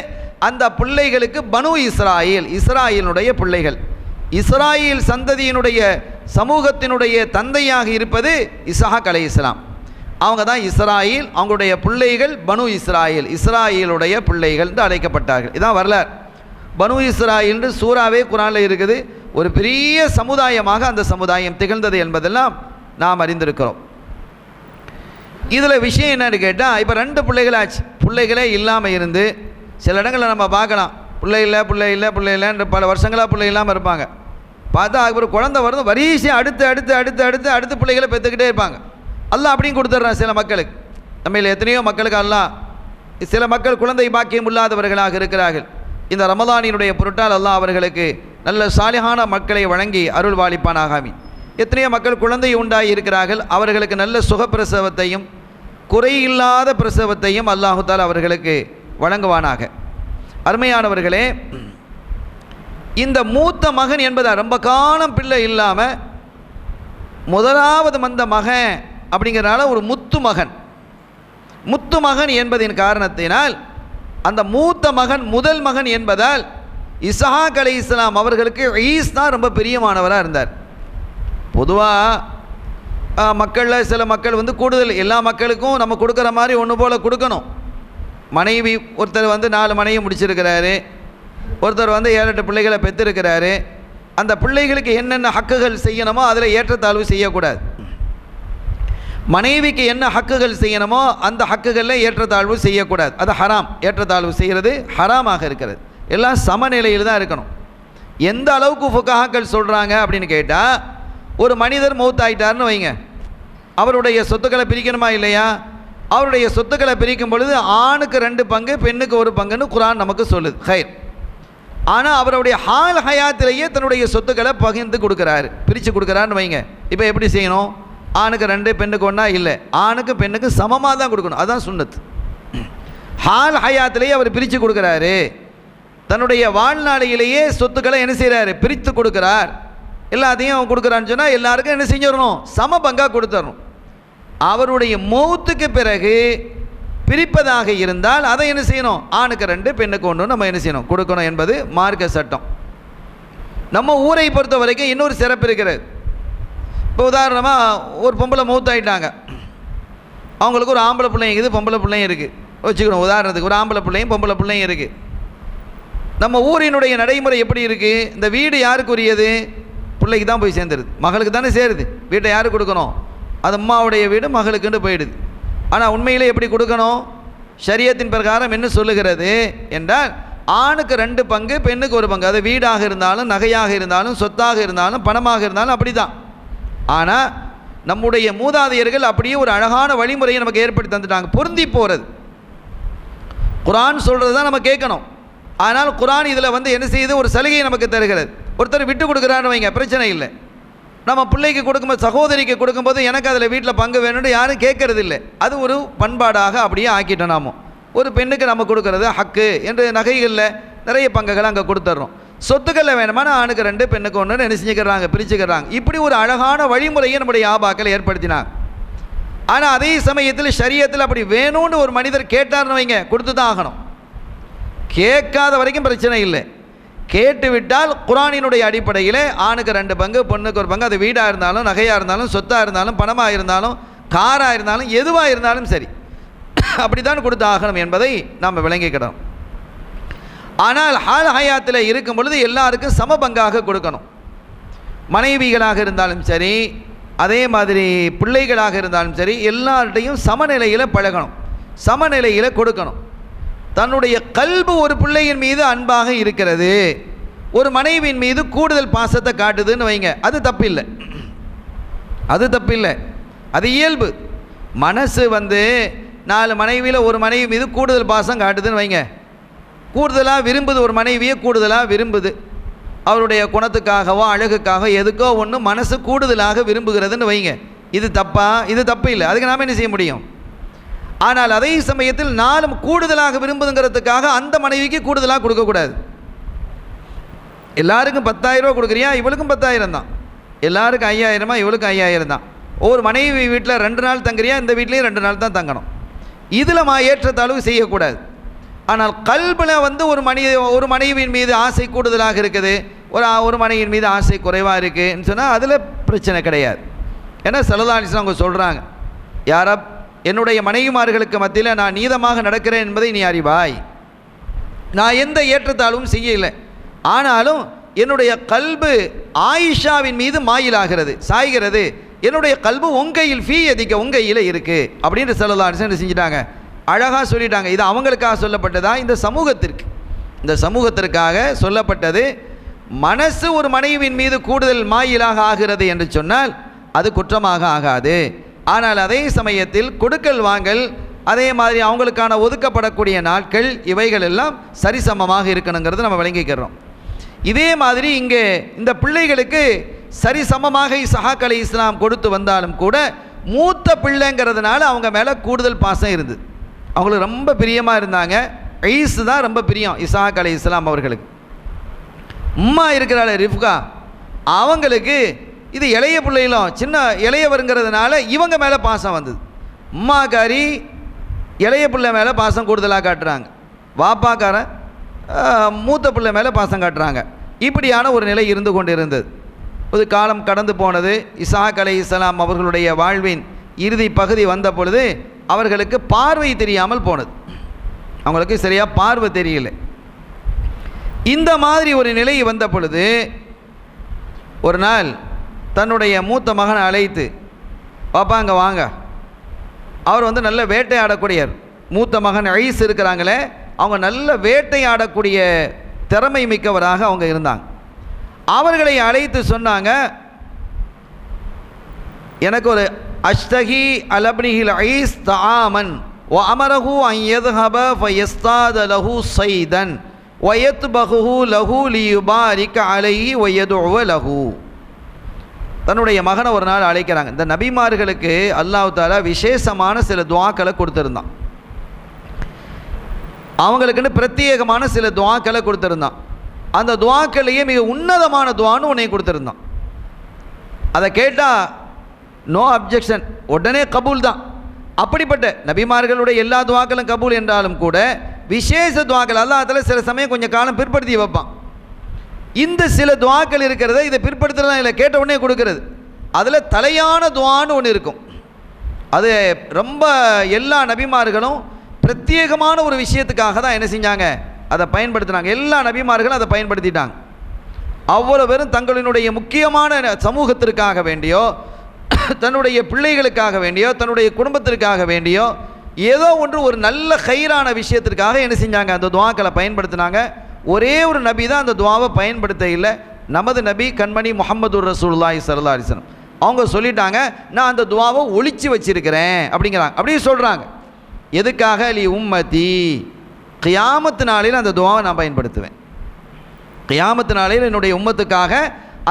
அந்த பிள்ளைகளுக்கு பனு இஸ்ராயில், இஸ்ராயிலுடைய பிள்ளைகள். இஸ்ராயில் சந்ததியினுடைய சமூகத்தினுடைய தந்தையாக இருப்பது இஸ்ஹாக் அலைஹிஸ்ஸலாம். அவங்க தான் இஸ்ராயில். அவங்களுடைய பிள்ளைகள் பனு இஸ்ராயில், இஸ்ராயிலுடைய பிள்ளைகள் என்று அழைக்கப்பட்டார்கள். இதான் வரலாறு. பனு இஸ்ராயில் என்று சூறாவே குர்ஆனில் இருக்குது. ஒரு பெரிய சமுதாயமாக அந்த சமுதாயம் திகழ்ந்தது என்பதெல்லாம் நாம் அறிந்திருக்கிறோம். இதில் விஷயம் என்னன்னு கேட்டால், இப்போ 2 பிள்ளைகள் ஆச்சு. பிள்ளைகளே இல்லாமல் இருந்து சில இடங்களில் நம்ம பார்க்கலாம், பிள்ளை இல்லைன்னு பல வருஷங்களாக பிள்ளை இல்லாமல் இருப்பாங்க. பார்த்தா அதுக்கப்புறம் குழந்தை வருது, வரிசையாக அடுத்து பிள்ளைகளை பெற்றுக்கிட்டே இருப்பாங்க. அல்லாஹ் அப்படியும் கொடுத்துட்றான் சில மக்களுக்கு. நம்ம எத்தனையோ மக்களுக்கு அல்லாஹ், சில மக்கள் குழந்தை பாக்கியம் இல்லாதவர்களாக இருக்கிறார்கள். இந்த ரமதானினுடைய பொருட்டால் அல்லாஹ் அவர்களுக்கு நல்ல சாலிஹான மக்களை வழங்கி அருள் வாலிப்பானாக. எத்தனையோ மக்கள் குழந்தை உண்டாகி இருக்கிறார்கள், அவர்களுக்கு நல்ல சுகப்பிரசவத்தையும் குறையில்லாத பிரசவத்தையும் அல்லாஹு தஆலா அவர்களுக்கு வழங்குவானாக. அருமையானவர்களே, இந்த மூத்த மகன் என்பது ரொம்ப காலம் பிள்ளை இல்லாமல் முதலாவது வந்த மகன் அப்படிங்கிறனால ஒரு முத்து மகன் என்பதின் காரணத்தினால் அந்த மூத்த மகன் முதல் மகன் என்பதால் இஸ்ஹாக் அலைஹிஸ்ஸலாம் அவர்களுக்கு ஈஸ் தான் ரொம்ப பிரியமானவராக இருந்தார். பொதுவாக மக்களில் சில மக்கள் கூடுதல், எல்லா மக்களுக்கும் நம்ம கொடுக்குற மாதிரி ஒன்று போல் கொடுக்கணும். மனைவி ஒருத்தர் 4 மனைவி முடிச்சிருக்கிறாரு, ஒருத்தர் 7-8 பிள்ளைகளை பெற்றிருக்கிறாரு. அந்த பிள்ளைகளுக்கு என்னென்ன ஹக்குகள் செய்யணுமோ அதில் ஏற்றத்தாழ்வு செய்யக்கூடாது. மனைவிக்கு என்ன ஹக்குகள் செய்யணுமோ அந்த ஹக்குகளில் ஏற்றத்தாழ்வு செய்யக்கூடாது. அது ஹராம். ஏற்றத்தாழ்வு செய்கிறது ஹராமாக இருக்கிறது. எல்லாம் சமநிலையில் தான் இருக்கணும். எந்த அளவுக்கு ஃபுகஹாக்கள் சொல்கிறாங்க அப்படின்னு கேட்டால், ஒரு மனிதர் மௌத்தாயிட்டார்னு வைங்க, அவருடைய சொத்துக்களை பிரிக்கணுமா இல்லையா? அவருடைய சொத்துக்களை பிரிக்கும் பொழுது ஆணுக்கு 2 பங்கு பெண்ணுக்கு 1 பங்குன்னு குர்ஆன் நமக்கு சொல்லுது. ஹைர். ஆனால் அவருடைய ஹால் ஹயாத்திலேயே தன்னுடைய சொத்துக்களை பகிர்ந்து கொடுக்குறாரு, பிரித்து கொடுக்குறாருன்னு வைங்க. இப்போ எப்படி செய்யணும்? ஆணுக்கு 2 பெண்ணுக்கு 1 இல்லை, ஆணுக்கு பெண்ணுக்கு சமமாக தான் கொடுக்கணும். அதுதான் சுன்னத். ஹால் ஹயாத்திலேயே அவர் பிரித்து கொடுக்குறாரு, தன்னுடைய வாழ்நாளையிலேயே சொத்துக்களை என்ன செய்கிறாரு? பிரித்து கொடுக்குறார். எல்லாத்தையும் கொடுக்குறான்னு சொன்னால் எல்லாருக்கும் என்ன செஞ்சிடணும்? சம பங்காக கொடுத்துடணும். அவருடைய மௌத்துக்கு பிறகு பிரிப்பதாக இருந்தால் அதை என்ன செய்யணும்? ஆணுக்கு 2 பெண்ணுக்கு 1 நம்ம என்ன செய்யணும்? கொடுக்கணும் என்பது மார்க்க சட்டம். நம்ம ஊரை பொறுத்த வரைக்கும் இன்னொரு சிறப்பு இருக்கிறது. இப்போ உதாரணமாக ஒரு பொம்பளை மௌத்தாயிட்டாங்க, அவங்களுக்கு ஒரு ஆம்பளை பிள்ளைங்க இருக்குது, பொம்பளை பிள்ளைங்க இருக்குது வச்சுக்கணும். உதாரணத்துக்கு ஒரு ஆம்பளை பிள்ளையும் பொம்பளை பிள்ளைங்க இருக்குது. நம்ம ஊரினுடைய நடைமுறை எப்படி இருக்குது? இந்த வீடு யாருக்குரியது? பிள்ளைக்கு தான் போய் சேர்ந்துருது, மகளுக்கு தானே சேருது. வீட்டை யாருக்கு கொடுக்கணும்? அது அம்மாவுடைய வீடு, மகளுக்குன்னு போயிடுது. ஆனால் உண்மையிலே எப்படி கொடுக்கணும்? ஷரியத்தின் பிரகாரம் என்ன சொல்லுகிறது என்றால், ஆணுக்கு 2 பங்கு பெண்ணுக்கு 1 பங்கு. அது வீடாக இருந்தாலும் நகையாக இருந்தாலும் சொத்தாக இருந்தாலும் பணமாக இருந்தாலும் அப்படி தான். ஆனால் நம்முடைய மூதாதையர்கள் அப்படியே ஒரு அழகான வழிமுறையை நமக்கு ஏற்படுத்தி தந்துட்டாங்க. பொருந்தி போகிறது. குர்ஆன் சொல்கிறது தான் நம்ம கேட்கணும். ஆனால் குர்ஆன் இதில் என்ன செய்யுது? ஒரு சலுகையை நமக்கு தருகிறது. ஒருத்தர் விட்டு கொடுக்குறான்னு வைங்க, பிரச்சனை இல்லை. நம்ம பிள்ளைக்கு கொடுக்கும்போது, சகோதரிக்கு கொடுக்கும்போது எனக்கு அதில் வீட்டில் பங்கு வேணும்னு யாரும் கேட்கறது இல்லை. அது ஒரு பண்பாடாக அப்படியே ஆக்கிட்டோம். நாம ஒரு பெண்ணுக்கு நம்ம கொடுக்கறது ஹக்கு என்று நகைகளில் நிறைய பங்குகளை அங்கே கொடுத்துட்றோம். சொத்துக்களில் வேணுமானா ஆணுக்கு 2 பெண்ணுக்கு 1 என்ன செஞ்சுக்கிறாங்க? பிரிச்சுக்கிறாங்க. இப்படி ஒரு அழகான வழிமுறையை நம்முடைய ஆபாக்கள் ஏற்படுத்தினாங்க. ஆனால் அதே சமயத்தில் ஷரியத்தில் அப்படி வேணும்னு ஒரு மனிதர் கேட்டார்னு வைங்க, கொடுத்து தான் ஆகணும். கேட்காத வரைக்கும் பிரச்சனை இல்லை. கேட்டு விட்டால் குர்ஆனினுடைய அடிப்படையில் ஆணுக்கு 2 பங்கு பொண்ணுக்கு 1 பங்கு, அது வீடாக இருந்தாலும் நகையாக இருந்தாலும் சொத்தாக இருந்தாலும் பணமாக இருந்தாலும் காராக இருந்தாலும் எதுவாக இருந்தாலும் சரி, அப்படி தான் கொடுத்து ஆகணும் என்பதை நாம் விளங்கிக்கிடணும். ஆனால் ஹால் ஹயாத்தில் இருக்கும் பொழுது எல்லாருக்கும் சம பங்காக கொடுக்கணும். மனைவிகளாக இருந்தாலும் சரி, அதே மாதிரி பிள்ளைகளாக இருந்தாலும் சரி, எல்லார்ட்டையும் சமநிலையில் பழகணும், சமநிலையில் கொடுக்கணும். தன்னுடைய கல்பு ஒரு பிள்ளையின் மீது அன்பாக இருக்கிறது, ஒரு மனைவியின் மீது கூடுதல் பாசத்தை காட்டுதுன்னு வைங்க, அது தப்பில்லை, அது தப்பில்லை, அது இயல்பு. மனசு 4 மனைவியில் ஒரு மனைவி மீது கூடுதல் பாசம் காட்டுதுன்னு வைங்க, கூடுதலாக விரும்புது, ஒரு மனைவியை கூடுதலாக விரும்புது, அவருடைய குணத்துக்காகவோ அழகுக்காக எதுக்கோ ஒன்று மனசு கூடுதலாக விரும்புகிறதுன்னு வைங்க, இது தப்பா? இது தப்பு இல்லை, அதுக்கு நாம் என்ன செய்ய முடியும்? ஆனால் அதே சமயத்தில் 4 கூடுதலாக விரும்புதுங்கிறதுக்காக அந்த மனைவிக்கு கூடுதலாக கொடுக்கக்கூடாது. எல்லாருக்கும் 10,000 ரூபா கொடுக்குறியா, இவளுக்கும் 10,000 தான், எல்லாருக்கும் 5,000, இவளுக்கும் 5,000 தான். ஒரு மனைவி வீட்டில் 2 நாள் தங்குறியா, இந்த வீட்லேயும் 2 நாள் தான் தங்கணும். இதில் ஏற்றத்தாழ்வு செய்யக்கூடாது. ஆனால் கல்பில் ஒரு மனைவியின் மீது ஆசை கூடுதலாக இருக்குது, ஒரு மனைவியின் மீது ஆசை குறைவாக இருக்குன்னு சொன்னால் அதில் பிரச்சனை கிடையாது. ஏன்னா ஸல்லல்லாஹு அலைஹி வஸல்லம் அவங்க சொல்கிறாங்க, யாரப் என்னுடைய மனைவிமார்களுக்கு மத்தியில் நான் நீதமாக நடக்கிறேன் என்பதை நீ அறிவாய். நான் எந்த ஏற்றத்தாழ்வும் செய்யலை, ஆனாலும் என்னுடைய கல்பு ஆயிஷாவின் மீது மாயிலாகிறது, சாய்கிறது, என்னுடைய கல்பு உங்கையில் ஃபீ எதிக்க உங்கையில் இருக்குது அப்படின்ட்டு ஸல்லல்லாஹு அலைஹி வஸல்லம் செஞ்சுட்டாங்க, அழகாக சொல்லிட்டாங்க. இது அவங்களுக்காக சொல்லப்பட்டதா? இந்த சமூகத்திற்காக சொல்லப்பட்டது. மனசு ஒரு மனைவியின் மீது கூடுதல் மாயிலாக ஆகிறது என்று சொன்னால் அது குற்றமாக ஆகாது. ஆனால் அதே சமயத்தில் கொடுக்கல் வாங்கல், அதே மாதிரி அவங்களுக்கான ஒதுக்கப்படக்கூடிய நாட்கள், இவைகள் எல்லாம் சரிசமமாக இருக்கணுங்கிறது நம்ம விளங்கிக்கிறோம். இதே மாதிரி இங்கே இந்த பிள்ளைகளுக்கு சரிசமமாக இஸ்ஹாக் அலைஹிஸ்ஸலாம் கொடுத்து வந்தாலும் கூட மூத்த பிள்ளைங்கிறதுனால அவங்க மேலே கூடுதல் பாசம் இருந்தது, அவங்களுக்கு ரொம்ப பிரியமாக இருந்தாங்க. ஈசு தான் ரொம்ப பிரியம் இஸ்ஹாக் அலைஹிஸ்ஸலாம் அவர்களுக்கு. உம்மா இருக்கிறாள் ரிஃப்கா, அவங்களுக்கு இது இளைய பிள்ளைகளும் சின்ன இளையவருங்கிறதுனால இவங்க மேலே பாசம் வந்தது. உம்மாக்காரி இளைய பிள்ளை மேலே பாசம் கூடுதலாக காட்டுறாங்க, வாப்பாக்கார மூத்த பிள்ளை மேலே பாசம் காட்டுறாங்க. இப்படியான ஒரு நிலை இருந்து கொண்டு இருந்தது. ஒரு காலம் கடந்து போனது. இஸ்ஹாக் அலைஹிஸ்ஸலாம் அவர்களுடைய வாழ்வின் இறுதி பகுதி வந்த பொழுது அவர்களுக்கு பார்வை தெரியாமல் போனது, அவங்களுக்கு சரியாக பார்வை தெரியல. இந்த மாதிரி ஒரு நிலை வந்த பொழுது ஒரு நாள் தன்னுடைய மூத்த மகனை அழைத்து, பாப்பா அங்கே வாங்க, அவர் நல்ல வேட்டையாடக்கூடியவர். மூத்த மகன் ஐஸ் இருக்கிறாங்களே, அவங்க நல்ல வேட்டையாடக்கூடிய திறமை மிக்கவராக அவங்க இருந்தாங்க. அவர்களை அழைத்து சொன்னாங்க, எனக்கு ஒரு அஷ்தகி அலப்னிஹில் ஐஸ் தஆமன் வ அமரஹு அன் யذهب ஃபயஸ்தாத லஹு ஸைதன் வ யத்பஹு லஹு லியுபாரிக அலைஹி வ யதுஉ லஹு. தன்னுடைய மகனை ஒரு நாள் அழைக்கிறாங்க. இந்த நபிமார்களுக்கு அல்லாஹ் தஆலா விசேஷமான சில துஆக்களை கொடுத்துருந்தான், அவங்களுக்குன்னு பிரத்யேகமான சில துஆக்களை கொடுத்துருந்தான். அந்த துஆக்களையே மிக உன்னதமான துஆன்னு ஒன்றை கொடுத்துருந்தான். அதை கேட்டால் நோ அப்ஜெக்ஷன், உடனே கபூல் தான். அப்படிப்பட்ட நபிமார்களுடைய எல்லா துஆக்களும் கபூல் என்றாலும் கூட விசேஷ துஆக்கள் அல்லாஹ் தஆலா சில சமயம் கொஞ்சம் காலம் பிற்படுத்தி வைப்பான். இந்த சில துஆக்கள் இருக்கிறத இதை பிற்படுத்துறதா இல்லை, கேட்ட உடனே கொடுக்கறது. அதில் தலையான துஆன்னு ஒன்று இருக்கும், அது ரொம்ப எல்லா நபிமார்களும் பிரத்யேகமான ஒரு விஷயத்துக்காக தான் என்ன செஞ்சாங்க, அதை பயன்படுத்தினாங்க. எல்லா நபிமார்களும் அதை பயன்படுத்திட்டாங்க. அவ்வளோ பேரும் தங்களினுடைய முக்கியமான சமூகத்திற்காக வேண்டியோ, தன்னுடைய பிள்ளைகளுக்காக வேண்டியோ, தன்னுடைய குடும்பத்திற்காக வேண்டியோ, ஏதோ ஒன்று ஒரு நல்ல ஹைரான விஷயத்திற்காக என்ன செஞ்சாங்க, அந்த துஆக்களை பயன்படுத்தினாங்க. ஒரே ஒரு நபி தான் அந்த துஆவை பயன்படுத்த இல்லை, நமது நபி கண்மணி முஹம்மதுர் ரசூலுல்லாஹி ஸல்லல்லாஹு அலைஹி வஸல்லம். அவங்க சொல்லிட்டாங்க, நான் அந்த துஆவை ஒளிச்சு வச்சிருக்கிறேன் அப்படிங்கிறாங்க. அப்படியே சொல்கிறாங்க. எதுக்காக? லி உம்மதி, கியாமத்து நாளையில் அந்த துஆவை நான் பயன்படுத்துவேன், கியாமத்து நாளையில் என்னுடைய உம்மத்துக்காக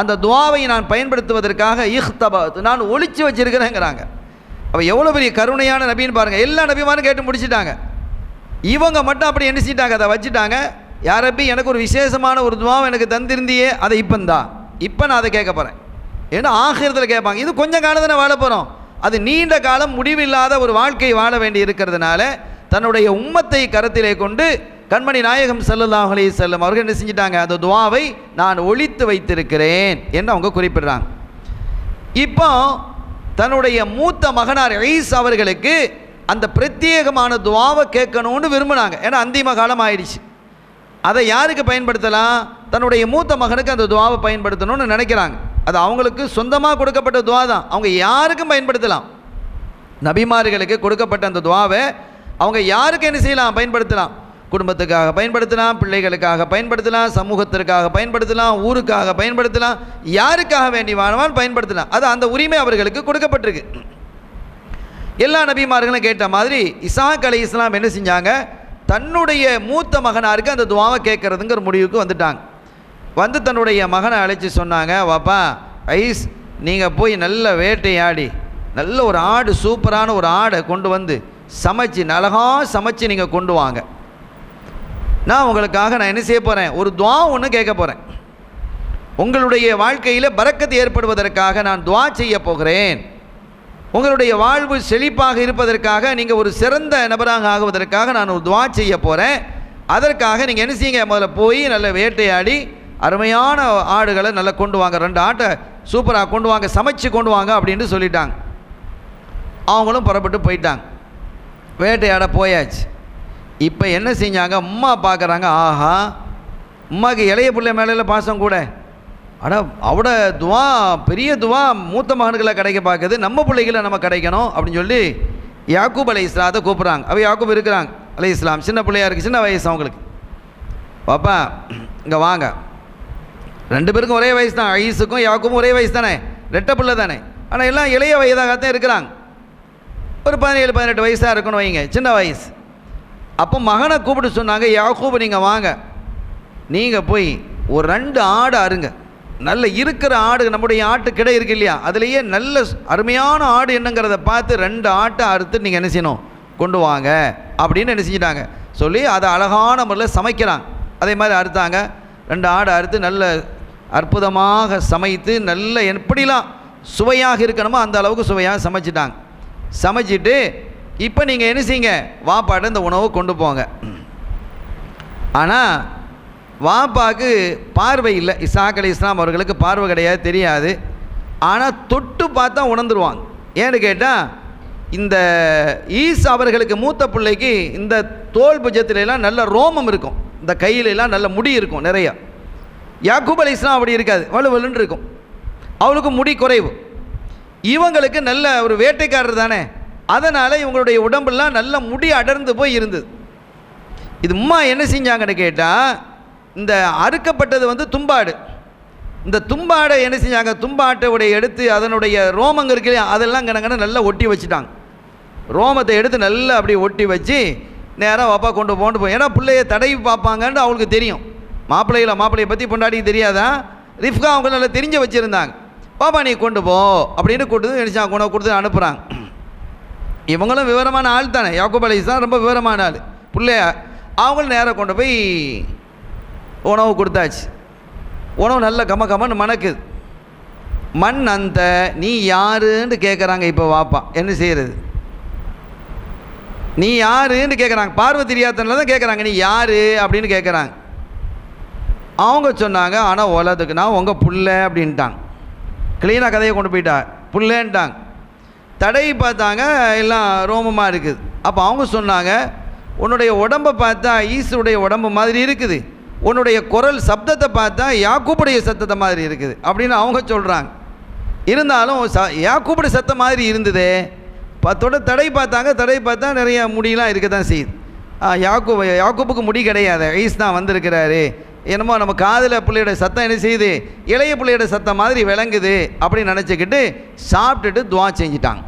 அந்த துஆவை நான் பயன்படுத்துவதற்காக இஹ்தபத், நான் ஒளிச்சு வச்சிருக்கிறேங்கிறாங்க. அப்போ எவ்வளோ பெரிய கருணையான நபின்னு பாருங்கள். எல்லா நபிமாரும் கேட்டு முடிச்சுட்டாங்க, இவங்க மட்டும் அப்படி என்ன செஞ்சிட்டாங்க, அதை வச்சுட்டாங்க. யாரப்பி எனக்கு ஒரு விசேஷமான ஒரு துஆவை எனக்கு தந்திருந்தியே, அதை இப்போ நான் அதை கேட்க போகிறேன். ஏன்னா ஆகிரத்தில் கேட்பாங்க, இது கொஞ்சம் காலத்தில் வாழ போகிறோம், அது நீண்ட காலம் முடிவில்லாத ஒரு வாழ்க்கை வாழ வேண்டி இருக்கிறதுனால தன்னுடைய உம்மத்தை கருத்திலே கொண்டு கண்மணி நாயகம் ஸல்லல்லாஹு அலைஹி வஸல்லம் அவர்கள் என்ன செஞ்சிட்டாங்க, அந்த துஆவை நான் ஒளித்து வைத்திருக்கிறேன் என்று அவங்க குறிப்பிடுறாங்க. இப்போ தன்னுடைய மூத்த மகனார் ஈசா அவர்களுக்கு அந்த பிரத்யேகமான துஆவை கேட்கணும்னு விரும்பினாங்க. ஏன்னா அந்திம காலம் ஆயிடுச்சு. அதை யாருக்கு பயன்படுத்தலாம்? தன்னுடைய மூத்த மகனுக்கு அந்த துஆவை பயன்படுத்தணும்னு நினைக்கிறாங்க. அது அவங்களுக்கு சொந்தமாக கொடுக்கப்பட்ட துஆ தான், அவங்க யாருக்கும் பயன்படுத்தலாம். நபிமார்களுக்கு கொடுக்கப்பட்ட அந்த துஆவை அவங்க யாருக்கு என்ன செய்யலாம், பயன்படுத்தலாம். குடும்பத்துக்காக பயன்படுத்தலாம், பிள்ளைகளுக்காக பயன்படுத்தலாம், சமூகத்திற்காக பயன்படுத்தலாம், ஊருக்காக பயன்படுத்தலாம், யாருக்காக வேண்டி வேணுமாலும் பயன்படுத்தலாம். அது அந்த உரிமை அவர்களுக்கு கொடுக்கப்பட்டிருக்கு. எல்லா நபிமார்களும் கேட்ட மாதிரி இசாக் அலைஹிஸ்ஸலாம் என்ன செஞ்சாங்க, தன்னுடைய மூத்த மகனாருக்கு அந்த துஆவை கேட்கறதுங்கிற முடிவுக்கு வந்துட்டாங்க. வந்து தன்னுடைய மகனை அழைச்சி சொன்னாங்க, வாப்பா ஐஸ், நீங்கள் போய் நல்ல வேட்டையாடி நல்ல ஒரு ஆடு, சூப்பரான ஒரு ஆடை கொண்டு வந்து சமைச்சு அழகாக சமைச்சு நீங்கள் கொண்டு வாங்க. நான் உங்களுக்காக நான் என்ன செய்ய போகிறேன், ஒரு துஆ ஒன்று கேட்க போகிறேன். உங்களுடைய வாழ்க்கையில் பரக்கத்து ஏற்படுவதற்காக நான் துஆ செய்ய போகிறேன். உங்களுடைய வாழ்வு செழிப்பாக இருப்பதற்காக, நீங்கள் ஒரு சிறந்த நபராக ஆகுவதற்காக நான் ஒரு துஆ செய்ய போகிறேன். அதற்காக நீங்கள் என்ன செய்யுங்க, முதல்ல போய் நல்ல வேட்டையாடி அருமையான ஆடுகளை நல்லா கொண்டு வாங்க, 2 ஆட்டை சூப்பராக கொண்டு வாங்க, சமைச்சு கொண்டு வாங்க அப்படின்னு சொல்லிட்டாங்க. அவங்களும் புறப்பட்டு போயிட்டாங்க, வேட்டையாட போயாச்சு. இப்போ என்ன செஞ்சாங்க, அம்மா பார்க்குறாங்க, ஆஹா அம்மாவுக்கு இளைய பிள்ளை மேலே பாசம் கூட, ஆனால் அவட துவா பெரிய துவா மூத்த மகன்களை கிடைக்க பார்க்குது, நம்ம பிள்ளைகளை நம்ம கிடைக்கணும் அப்படின்னு சொல்லி யாக்கூப் அலைஹிஸ்ஸலாத்தை கூப்பிட்றாங்க. அவ யாக்கூப் இருக்கிறாங்க அலைஹிஸ்ஸலாம், சின்ன பிள்ளையாக இருக்குது, சின்ன வயசு அவங்களுக்கு. பாப்பா இங்கே வாங்க, 2 பேருக்கும் ஒரே வயசு தான், ஐஸுக்கும் யாக்கூப்பும் ஒரே வயசு தானே, ரெட்டை பிள்ளை தானே, ஆனால் எல்லாம் இளைய வயதாகத்தான் இருக்கிறாங்க. ஒரு 17-18 வயசாக இருக்கணும் வைங்க, சின்ன வயசு. அப்போ மகனை கூப்பிட்டு சொன்னாங்க, யாக்கூப் நீங்கள் வாங்க, நீங்கள் போய் ஒரு 2 ஆடு அருங்க, நல்ல இருக்கிற ஆடு, நம்முடைய ஆட்டு கிடை இருக்கு இல்லையா, அதுலேயே நல்ல அருமையான ஆடு என்னங்கிறத பார்த்து 2 ஆட்டை அறுத்து நீங்கள் என்ன செய்யணும், கொண்டு வாங்க அப்படின்னு என்ன செஞ்சிட்டாங்க சொல்லி அதை அழகான முறையில் சமைக்கிறாங்க. அதே மாதிரி அறுத்தாங்க, 2 ஆடு அறுத்து நல்ல அற்புதமாக சமைத்து நல்ல எப்படிலாம் சுவையாக இருக்கணுமோ அந்த அளவுக்கு சுவையாக சமைச்சிட்டாங்க. சமைச்சிட்டு இப்போ நீங்கள் என்ன செய்யுங்க, வாப்பாட்ட இந்த உணவை கொண்டு போங்க. ஆனால் வாப்பாக்கு பார்வை இல்லை, இசாக் அலைஹிஸ்ஸலாம் அவர்களுக்கு பார்வை கிடையாது, தெரியாது. ஆனால் தொட்டு பார்த்தா உணர்ந்துருவாங்க. ஏன்னு கேட்டால் இந்த ஈசா அவர்களுக்கு மூத்த பிள்ளைக்கு இந்த தோல் புஜத்திலெல்லாம் நல்ல ரோமம் இருக்கும், இந்த கையிலெல்லாம் நல்ல முடி இருக்கும் நிறையா. யாக்கூப் அலைஹிஸ்ஸலாம் அப்படி இருக்காது, வலுவலுன்னு இருக்கும், அவளுக்கு முடி குறைவு. இவங்களுக்கு நல்ல ஒரு வேட்டைக்காரர் தானே, அதனால் இவங்களுடைய உடம்பெல்லாம் நல்ல முடி அடர்ந்து போய் இருந்தது. இது அம்மா என்ன செஞ்சாங்கன்னு கேட்டால், இந்த அறுக்கப்பட்டது தும்பாடு, இந்த தும்பாடை என்ன செஞ்சாங்க, தும்பாட்டை எடுத்து அதனுடைய ரோமங்க இருக்கு இல்லையா, அதெல்லாம் கணக்கன நல்லா ஒட்டி வச்சுட்டாங்க. ரோமத்தை எடுத்து நல்லா அப்படி ஒட்டி வச்சு நேராக வாப்பா கொண்டு போய், ஏன்னா பிள்ளைய தடவி பார்ப்பாங்கன்னு அவங்களுக்கு தெரியும். மாப்பிள்ளையை பற்றி பொண்டாட்டிக்கு தெரியாதா, ரிஃப்கா அவங்க நல்லா தெரிஞ்சு வச்சுருந்தாங்க. பாப்பா நீ கொண்டு போ அப்படின்னு கொண்டு நினச்சாங்க, உணவு கொடுத்து அனுப்புகிறாங்க. இவங்களும் விவரமான ஆள் தானே, யாக்கூப் அலைஹிஸ்ஸலாம் ரொம்ப விவரமான ஆள், பிள்ளைய அவங்களும் நேராக கொண்டு போய் உணவு கொடுத்தாச்சு. உணவு நல்ல கம்மன்னு மணக்குது. மண் அந்த நீ யாருன்னு கேட்குறாங்க. இப்போ வாப்பா என்ன செய்கிறது, நீ யாருன்னு கேட்குறாங்க, பார்வை தெரியாதனால தான் கேட்குறாங்க, நீ யார் அப்படின்னு கேட்குறாங்க. அவங்க சொன்னாங்க, ஆனால் உலகத்துக்கு நான் உங்கள் புள்ள அப்படின்ட்டாங்க. க்ளீனாக கதையை கொண்டு போயிட்டா, புள்ளேன்ட்டாங்க. தடை பார்த்தாங்க, எல்லாம் ரோமமாக இருக்குது. அப்போ அவங்க சொன்னாங்க, உன்னுடைய உடம்பை பார்த்தா ஈசுடைய உடம்பு மாதிரி இருக்குது, உன்னுடைய குரல் சப்தத்தை பார்த்தா யாக்கூப்புடைய சத்தத்தை மாதிரி இருக்குது அப்படின்னு அவங்க சொல்கிறாங்க. இருந்தாலும் யாக்கூப்புடைய சத்தம் மாதிரி இருந்ததே, தடை பார்த்தாங்க, தடை பார்த்தா நிறைய முடியெல்லாம் இருக்க தான் செய்யுது. யாக்கூப்புக்கு முடி கிடையாது, ஈஸ் தான் வந்திருக்கிறாரு, என்னமோ நம்ம காதில் பிள்ளையோட சத்தம் என்ன செய்யுது, இளைய பிள்ளையோட சத்தம் மாதிரி விளங்குது அப்படின்னு நினச்சிக்கிட்டு சாப்பிட்டுட்டு துவா செஞ்சிட்டாங்க.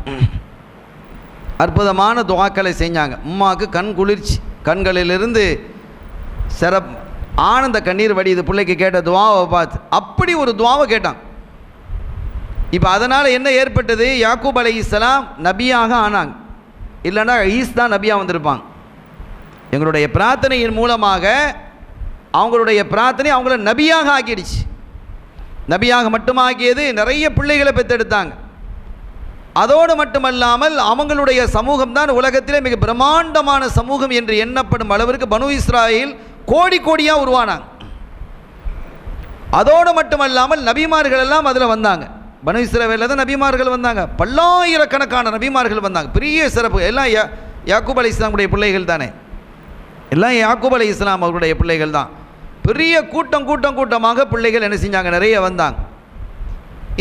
அற்புதமான துவாக்களை செஞ்சாங்க. அம்மாவுக்கு கண் குளிர்ச்சி, கண்களிலிருந்து ஆனந்த கண்ணீர் வடியுது பிள்ளைக்கு கேட்ட துவாவை பார்த்து. அப்படி ஒரு துவாவை கேட்டான். இப்போ அதனால் என்ன ஏற்பட்டது, யாக்கூப் அலைஹிஸ்ஸலாம் நபியாக ஆனாங்க, இல்லைன்னா ஈஸ் தான் நபியாக வந்திருப்பாங்க. எங்களுடைய பிரார்த்தனையின் மூலமாக அவங்களுடைய பிரார்த்தனை அவங்கள நபியாக ஆக்கிடுச்சு. நபியாக மட்டும் ஆக்கியது, நிறைய பிள்ளைகளை பெற்றெடுத்தாங்க. அதோடு மட்டுமல்லாமல் அவங்களுடைய சமூகம் தான் உலகத்திலே மிக பிரம்மாண்டமான சமூகம் என்று எண்ணப்படும் அளவிற்கு பனு இஸ்ராயேல் கோடி கோடியாக உருவானாங்க. அதோடு மட்டுமல்லாமல் நபிமார்கள் எல்லாம் அதில் வந்தாங்க. பனு இஸ்ராயேலில் தான் நபிமார்கள் வந்தாங்க. பல்லாயிரக்கணக்கான நபிமார்கள் வந்தாங்க. பெரிய சிறப்பு. எல்லாம் யாக்கூப் அலைஹிஸ்ஸலாமுடைய பிள்ளைகள் தானே, எல்லாம் யாக்கூப் அலைஹிஸ்ஸலாம் அவருடைய பிள்ளைகள் தான். பெரிய கூட்டமாக பிள்ளைகள் என்ன செஞ்சாங்க, நிறைய வந்தாங்க.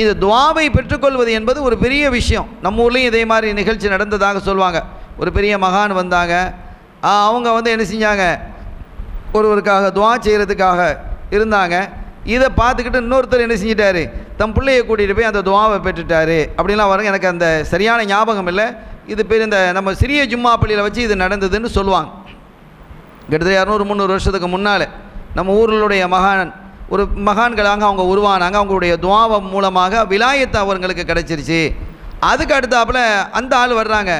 இது துஆவை பெற்றுக்கொள்வது என்பது ஒரு பெரிய விஷயம். நம்ம ஊர்லேயும் இதே மாதிரி நிகழ்ச்சி நடந்ததாக சொல்லுவாங்க. ஒரு பெரிய மகான் வந்தாங்க. அவங்க என்ன செஞ்சாங்க, ஒருவருக்காக துஆ செய்கிறதுக்காக இருந்தாங்க. இதை பார்த்துக்கிட்டு இன்னொருத்தர் என்ன செஞ்சிட்டாரு, தம் பிள்ளையை கூட்டிகிட்டு போய் அந்த துஆவை பெற்றுட்டாரு அப்படின்லாம் வரும். எனக்கு அந்த சரியான ஞாபகம் இல்லை. இது பேர் இந்த நம்ம சிறிய ஜும்மா பள்ளியில் வச்சு இது நடந்ததுன்னு சொல்லுவாங்க. கிட்டத்தட்ட 200-300 வருஷத்துக்கு முன்னால் நம்ம ஊர்களுடைய ஒரு மகான்களாக அவங்க உருவானாங்க. அவங்களுடைய துஆவ மூலமாக விலாயத்து அவங்களுக்கு கிடச்சிருச்சு. அதுக்கு அடுத்தாப்புல அந்த ஆள் வர்றாங்க,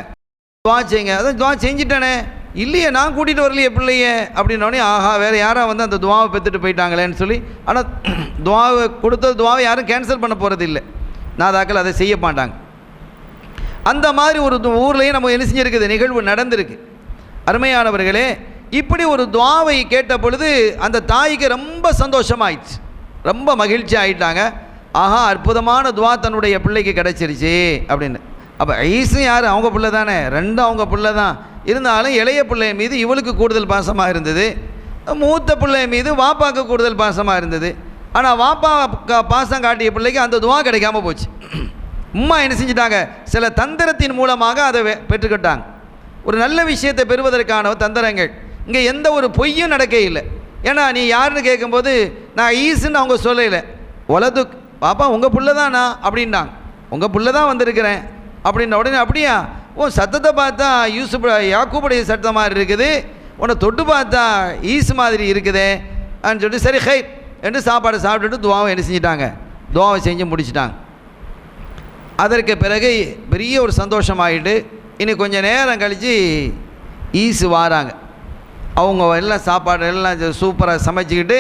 துஆ செய்யுங்க. அதான் துஆ செஞ்சுட்டானே, இல்லையே நான் கூட்டிகிட்டு வரலையே பிள்ளையே அப்படின்னோடனே, ஆஹா வேறு யாராக வந்து அந்த துஆவை பெற்றுட்டு போயிட்டாங்களேன்னு சொல்லி. ஆனால் துஆவை கொடுத்த துஆவை யாரும் கேன்சல் பண்ண போகிறது இல்லை, நாதாக்கள் அதை செய்ய மாட்டாங்க. அந்த மாதிரி ஒரு ஊர்லேயும் நம்ம என்ன செஞ்சுருக்குது, நிகழ்வு நடந்திருக்கு. அருமையானவர்களே, இப்படி ஒரு துஆவை கேட்ட பொழுது அந்த தாய்க்கு ரொம்ப சந்தோஷமாயிடுச்சு, ரொம்ப மகிழ்ச்சி ஆகிட்டாங்க. ஆஹா அற்புதமான துஆ தன்னுடைய பிள்ளைக்கு கிடச்சிருச்சு அப்படின்னு. அப்போ ஈஸு யார், அவங்க பிள்ளை தானே, ரெண்டும் அவங்க பிள்ளை தான். இருந்தாலும் இளைய பிள்ளை மீது இவளுக்கு கூடுதல் பாசமாக இருந்தது, மூத்த பிள்ளை மீது வாப்பாவுக்கு கூடுதல் பாசமாக இருந்தது. ஆனால் வாப்பா பாசம் காட்டிய பிள்ளைக்கு அந்த துஆ கிடைக்காம போச்சு. அம்மா என்ன செஞ்சிட்டாங்க, சில தந்திரத்தின் மூலமாக அதை பெற்றுக்கிட்டாங்க. ஒரு நல்ல விஷயத்தை பெறுவதற்கான தந்திரங்கள். இங்கே எந்த ஒரு பொய்யும் நடக்க இல்லை. ஏன்னா நீ யாருன்னு கேட்கும்போது நான் ஈஸுன்னு அவங்க சொல்லலை. உலது பாப்பா உங்கள் புள்ள தானா அப்படின்னாங்க. உங்கள் புள்ள தான் வந்திருக்கிறேன் அப்படின்ன உடனே, அப்படியா, சத்தத்தை பார்த்தா யாக்கூபுடைய சத்தம் மாதிரி இருக்குது, உன்னை தொட்டு பார்த்தா ஈசு மாதிரி இருக்குதே அப்படின்னு சொல்லிட்டு, சரி ஹை என்று சாப்பாடு சாப்பிட்டுட்டு துஆவை என்ன செஞ்சிட்டாங்க, துஆவை செஞ்சு முடிச்சிட்டாங்க. அதற்கு பிறகு பெரிய ஒரு சந்தோஷமாகிட்டு இனி கொஞ்சம் நேரம் கழித்து ஈசு வாராங்க. அவங்க எல்லாம் சாப்பாடு எல்லாம் சூப்பராக சமைச்சிக்கிட்டு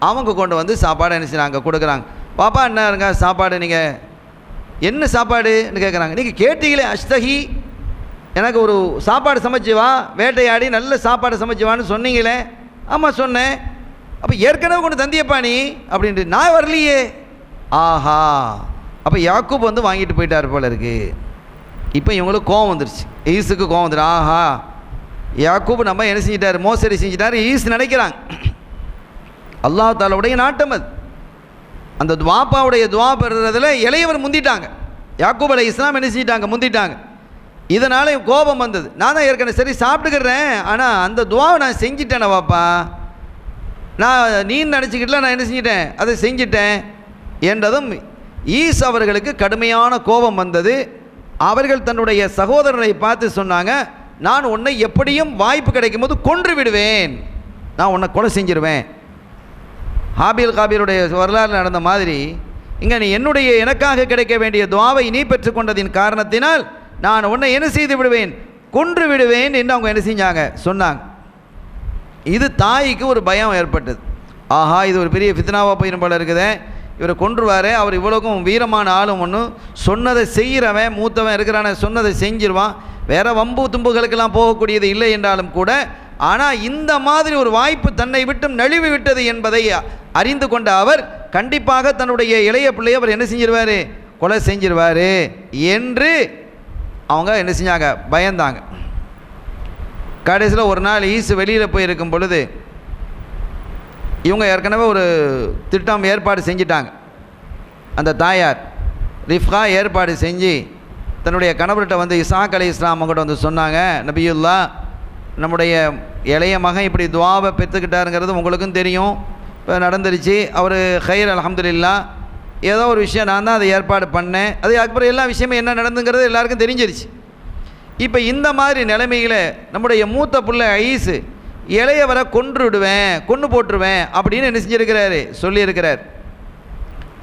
அவங்க கொண்டு வந்து சாப்பாடு என்ன செய்கிறாங்க, கொடுக்குறாங்க. பாப்பா என்ன இருங்க சாப்பாடு, நீங்கள் என்ன சாப்பாடுன்னு கேட்குறாங்க. நீங்கள் கேட்டீங்களே அஷ்தகி, எனக்கு ஒரு சாப்பாடு சமைச்சு வா, வேட்டையாடி நல்ல சாப்பாடு சமைச்சு வான்னு சொன்னீங்களே. ஆமாம் சொன்னேன். அப்போ ஏற்கனவே கொண்டு தந்தியப்பா நீ அப்படின்ட்டு, நான் வரலையே. ஆஹா, அப்போ யாக்கூப் வந்து வாங்கிட்டு போயிட்டார் போல இருக்குது. இப்போ இவங்களுக்கு கோவம் வந்துருச்சு, ஈஸுக்கு கோவம் வந்துடும். ஆஹா யாக்கூப் நம்ம என்ன செஞ்சிட்டார், மோசடி செஞ்சிட்டார் ஈஸ் நினைக்கிறாங்க. அல்லாஹ் தஆலாவுடைய நாட்டம் அது. அந்த வாப்பாவுடைய துஆ பெறுறதுல இளையவர் முந்திட்டாங்க. யாக்கூப் அலைஹிஸ்ஸலாம் என்ன செஞ்சிட்டாங்க, முந்திட்டாங்க. இதனால் கோபம் வந்தது. நான் தான் ஏற்கனவே சரி சாப்பிட்டுக்கிறேன், ஆனால் அந்த துஆவை நான் செஞ்சிட்டேனே வாப்பா, நான் நீ நினச்சிக்கிட்டல, நான் என்ன செஞ்சிட்டேன், அதை செஞ்சிட்டேன் என்றதும் ஈஸ் அவர்களுக்கு கடுமையான கோபம் வந்தது. அவர்கள் தன்னுடைய சகோதரரை பார்த்து சொன்னாங்க, நான் உன்னை எப்படியும் வாய்ப்பு கிடைக்கும் போது கொன்று விடுவேன், நான் உன்னை கொலை செஞ்சிருவேன். ஹாபீல் காபீலுடைய வரலாறு நடந்த மாதிரி இங்கே நீ எனக்காக கிடைக்க வேண்டிய துஆவை நீ பெற்றுக்கொண்டதின் காரணத்தினால் நான் உன்னை என்ன செய்து விடுவேன், கொன்று விடுவேன் என்று அவங்க என்ன செஞ்சாங்க, சொன்னாங்க. இது தாய்க்கு ஒரு பயம் ஏற்பட்டது. ஆஹா இது ஒரு பெரிய ஃபித்னாவாக போயிடும் போல இருக்குதே, இவரை கொன்றுவார், அவர் இவ்வளோக்கும் வீரமான ஆளும் ஒன்று, சொன்னதை செய்கிறவன் மூத்தவன் இருக்கிறான, சொன்னதை செஞ்சிருவான், வேறு வம்பு தும்புகளுக்கெல்லாம் போகக்கூடியது இல்லை என்றாலும் கூட. ஆனால் இந்த மாதிரி ஒரு வாய்ப்பு தன்னை விட்டும் நழுவி விட்டது என்பதை அறிந்து கொண்ட அவர் கண்டிப்பாக தன்னுடைய இளைய பிள்ளையை அவர் என்ன செஞ்சிருவார், கொலை செஞ்சிருவார் என்று அவங்க என்ன செஞ்சாங்க, பயந்தாங்க. கடைசியில் ஒரு நாள் ஈசு வெளியில் போயிருக்கும் பொழுது இவங்க ஏற்கனவே ஒரு திட்டம் ஏற்பாடு செஞ்சிட்டாங்க. அந்த தாயார் ரிஃப்கா ஏற்பாடு செஞ்சு தன்னுடைய கணவர்கிட்ட வந்து இசாக் அலைஹிஸ்ஸலாம் அவங்ககிட்ட வந்து சொன்னாங்க, நபியுல்லா நம்முடைய இளைய மகன் இப்படி துஆவை பெற்றுக்கிட்டாருங்கிறது உங்களுக்கும் தெரியும், இப்போ நடந்துருச்சு, அவர் ஹைர் அல்ஹம்துலில்லாஹ், ஏதோ ஒரு விஷயம் நான் தான் அதை ஏற்பாடு பண்ணேன், அது அப்புறம் எல்லா விஷயமும் என்ன நடந்துங்கிறது எல்லாருக்கும் தெரிஞ்சிருச்சு. இப்போ இந்த மாதிரி நிலைமையில் நம்முடைய மூத்த பிள்ளை ஐஸு இளையவரை கொன்று போட்டுருவேன் அப்படின்னு என்ன செஞ்சுருக்கிறாரு, சொல்லியிருக்கிறார்.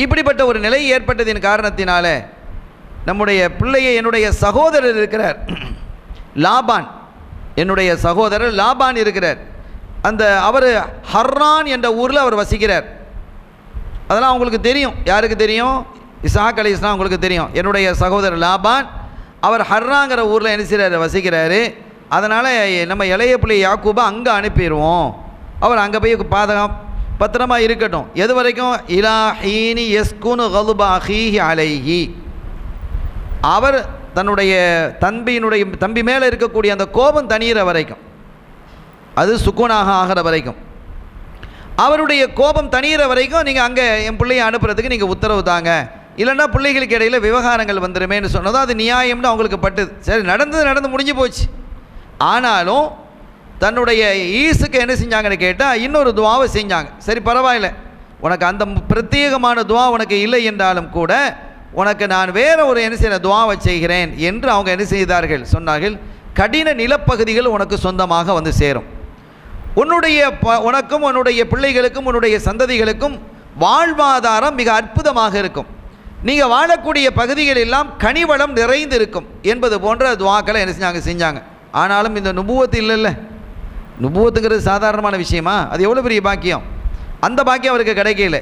இப்படிப்பட்ட ஒரு நிலை ஏற்பட்டதின் காரணத்தினால நம்முடைய பிள்ளையை என்னுடைய சகோதரர் இருக்கிறார் லாபான், என்னுடைய சகோதரர் லாபான் இருக்கிறார். அவர் ஹர்ரான் என்ற ஊரில் அவர் வசிக்கிறார். அதெல்லாம் அவங்களுக்கு தெரியும். யாருக்கு தெரியும், இசாக் அலைஹிஸ்ஸலாம் அவங்களுக்கு தெரியும். என்னுடைய சகோதரர் லாபான் அவர் ஹர்ராங்கிற ஊரில் என்ன செய்கிறாரு, வசிக்கிறாரு. அதனால் நம்ம இளைய பிள்ளை யாக்கூபை அங்கே அனுப்பிடுவோம், அவர் அங்கே போய் பத்திரமாக இருக்கட்டும். எது வரைக்கும்? இலா ஹீனி யஸ்குனு கல்பா அஹீஹி அலைஹி, அவர் தன்னுடைய தம்பி மேலே இருக்கக்கூடிய அந்த கோபம் தணிகிற வரைக்கும், அது சுக்குனாக ஆகிற வரைக்கும், அவருடைய கோபம் தணிகிற வரைக்கும் நீங்கள் அங்கே என் பிள்ளையை அனுப்புறதுக்கு நீங்கள் உத்தரவு தாங்க, இல்லைன்னா பிள்ளைகளுக்கு இடையில் விவகாரங்கள் வந்துடுமேன்னு சொன்னதும் அது நியாயம்னு அவங்களுக்கு பட்டுது. சரி, நடந்து முடிஞ்சு போச்சு. ஆனாலும் தன்னுடைய ஈஸுக்கு என்ன செஞ்சாங்கன்னு கேட்டால் இன்னொரு துவாவை செஞ்சாங்க. சரி பரவாயில்ல, உனக்கு அந்த பிரத்யேகமான துவா உனக்கு இல்லை என்றாலும் கூட உனக்கு நான் வேற ஒரு என்ன செய்கிற துவாவை செய்கிறேன் என்று அவங்க என்ன செய்தார்கள், சொன்னார்கள். கடின நிலப்பகுதிகள் உனக்கு சொந்தமாக வந்து சேரும். உனக்கும் உன்னுடைய பிள்ளைகளுக்கும் உன்னுடைய சந்ததிகளுக்கும் வாழ்வாதாரம் மிக அற்புதமாக இருக்கும். நீங்கள் வாழக்கூடிய பகுதிகள் எல்லாம் கனிவளம் நிறைந்து இருக்கும் என்பது போன்ற துவாக்களை என்ன செஞ்சாங்க. ஆனாலும் இந்த நுபுவத்து இல்லைல்ல, நுபுவத்துங்கிறது சாதாரணமான விஷயமா? அது எவ்வளோ பெரிய பாக்கியம். அந்த பாக்கியம் அவருக்கு கிடைக்கல.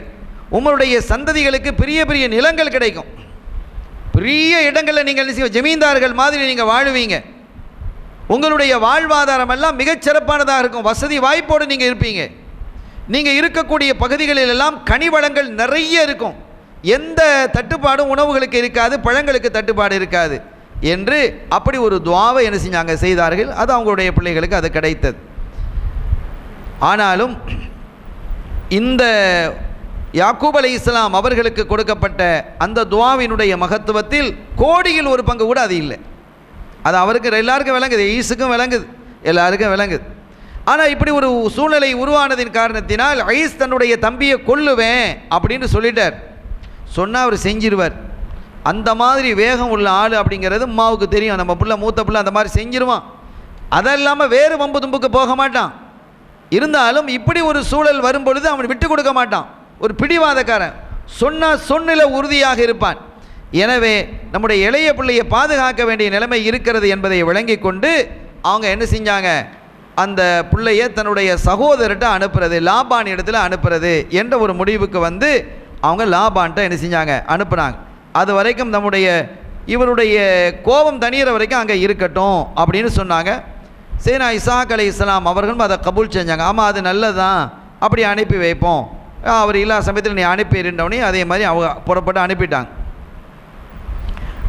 உங்களுடைய சந்ததிகளுக்கு பெரிய பெரிய நிலங்கள் கிடைக்கும், பெரிய இடங்களில் நீங்கள் என்ன செய்ய, ஜமீன்தார்கள் மாதிரி நீங்கள் வாழுவீங்க. உங்களுடைய வாழ்வாதாரம் எல்லாம் மிகச்சிறப்பானதாக இருக்கும், வசதி வாய்ப்போடு நீங்கள் இருப்பீங்க. நீங்கள் இருக்கக்கூடிய பகுதிகளில் எல்லாம் கனிவளங்கள் நிறைய இருக்கும், எந்த தட்டுப்பாடும் உணவுகளுக்கு இருக்காது, பழங்களுக்கு தட்டுப்பாடு இருக்காது என்று அப்படி ஒரு துவாவை என்ன செஞ்சாங்க, செய்தார்கள். அது அவங்களுடைய பிள்ளைகளுக்கு அது கிடைத்தது. ஆனாலும் இந்த யாக்கூப் அலைஹிஸ்ஸலாம் அவர்களுக்கு கொடுக்கப்பட்ட அந்த துவாவினுடைய மகத்துவத்தில் கோடியில் ஒரு பங்கு கூட அது இல்லை. அது அவருக்கு எல்லாருக்கும் விளங்குது, ஈஸுக்கும் விளங்குது, எல்லாருக்கும் விளங்குது. ஆனால் இப்படி ஒரு சூழ்நிலை உருவானதின் காரணத்தினால் ஐஸ் தன்னுடைய தம்பியை கொல்லுவேன் அப்படின்னு சொல்லிட்டார். சொன்னால் அவர் செஞ்சிருவார். அந்த மாதிரி வேகம் உள்ள ஆள் அப்படிங்கிறது அம்மாவுக்கு தெரியும். நம்ம பிள்ளை மூத்த பிள்ளை அந்த மாதிரி செஞ்சிருவான். அதெல்லாமல் வேறு வம்பு தும்புக்கு போக மாட்டான். இருந்தாலும் இப்படி ஒரு சூழல் வரும் பொழுது அவன் விட்டு கொடுக்க மாட்டான். ஒரு பிடிவாதக்காரன், சொன்னில உறுதியாக இருப்பான். எனவே நம்முடைய இளைய பிள்ளையை பாதுகாக்க வேண்டிய நிலைமை இருக்கிறது என்பதை விளங்கி கொண்டு அவங்க என்ன செஞ்சாங்க, அந்த பிள்ளையை தன்னுடைய சகோதரர்கிட்ட அனுப்புறது, லாபான் இடத்துல அனுப்புறது என்ற ஒரு முடிவுக்கு வந்து அவங்க லாபான்ட்ட என்ன செஞ்சாங்க, அனுப்புனாங்க. அது வரைக்கும் இவருடைய கோபம் தணிகிற வரைக்கும் அங்கே இருக்கட்டும் அப்படின்னு சொன்னாங்க. சேனா இசாக் அலைஹிஸ்ஸலாம் அவர்களும் அதை கபூல் செஞ்சாங்க. ஆமாம், அது நல்லதுதான், அப்படி அனுப்பி வைப்போம், அவர் இல்லாத சமயத்தில் நீ அனுப்பியிருந்தவனே அதே மாதிரி அவங்க புறப்பட்டு அனுப்பிட்டாங்க.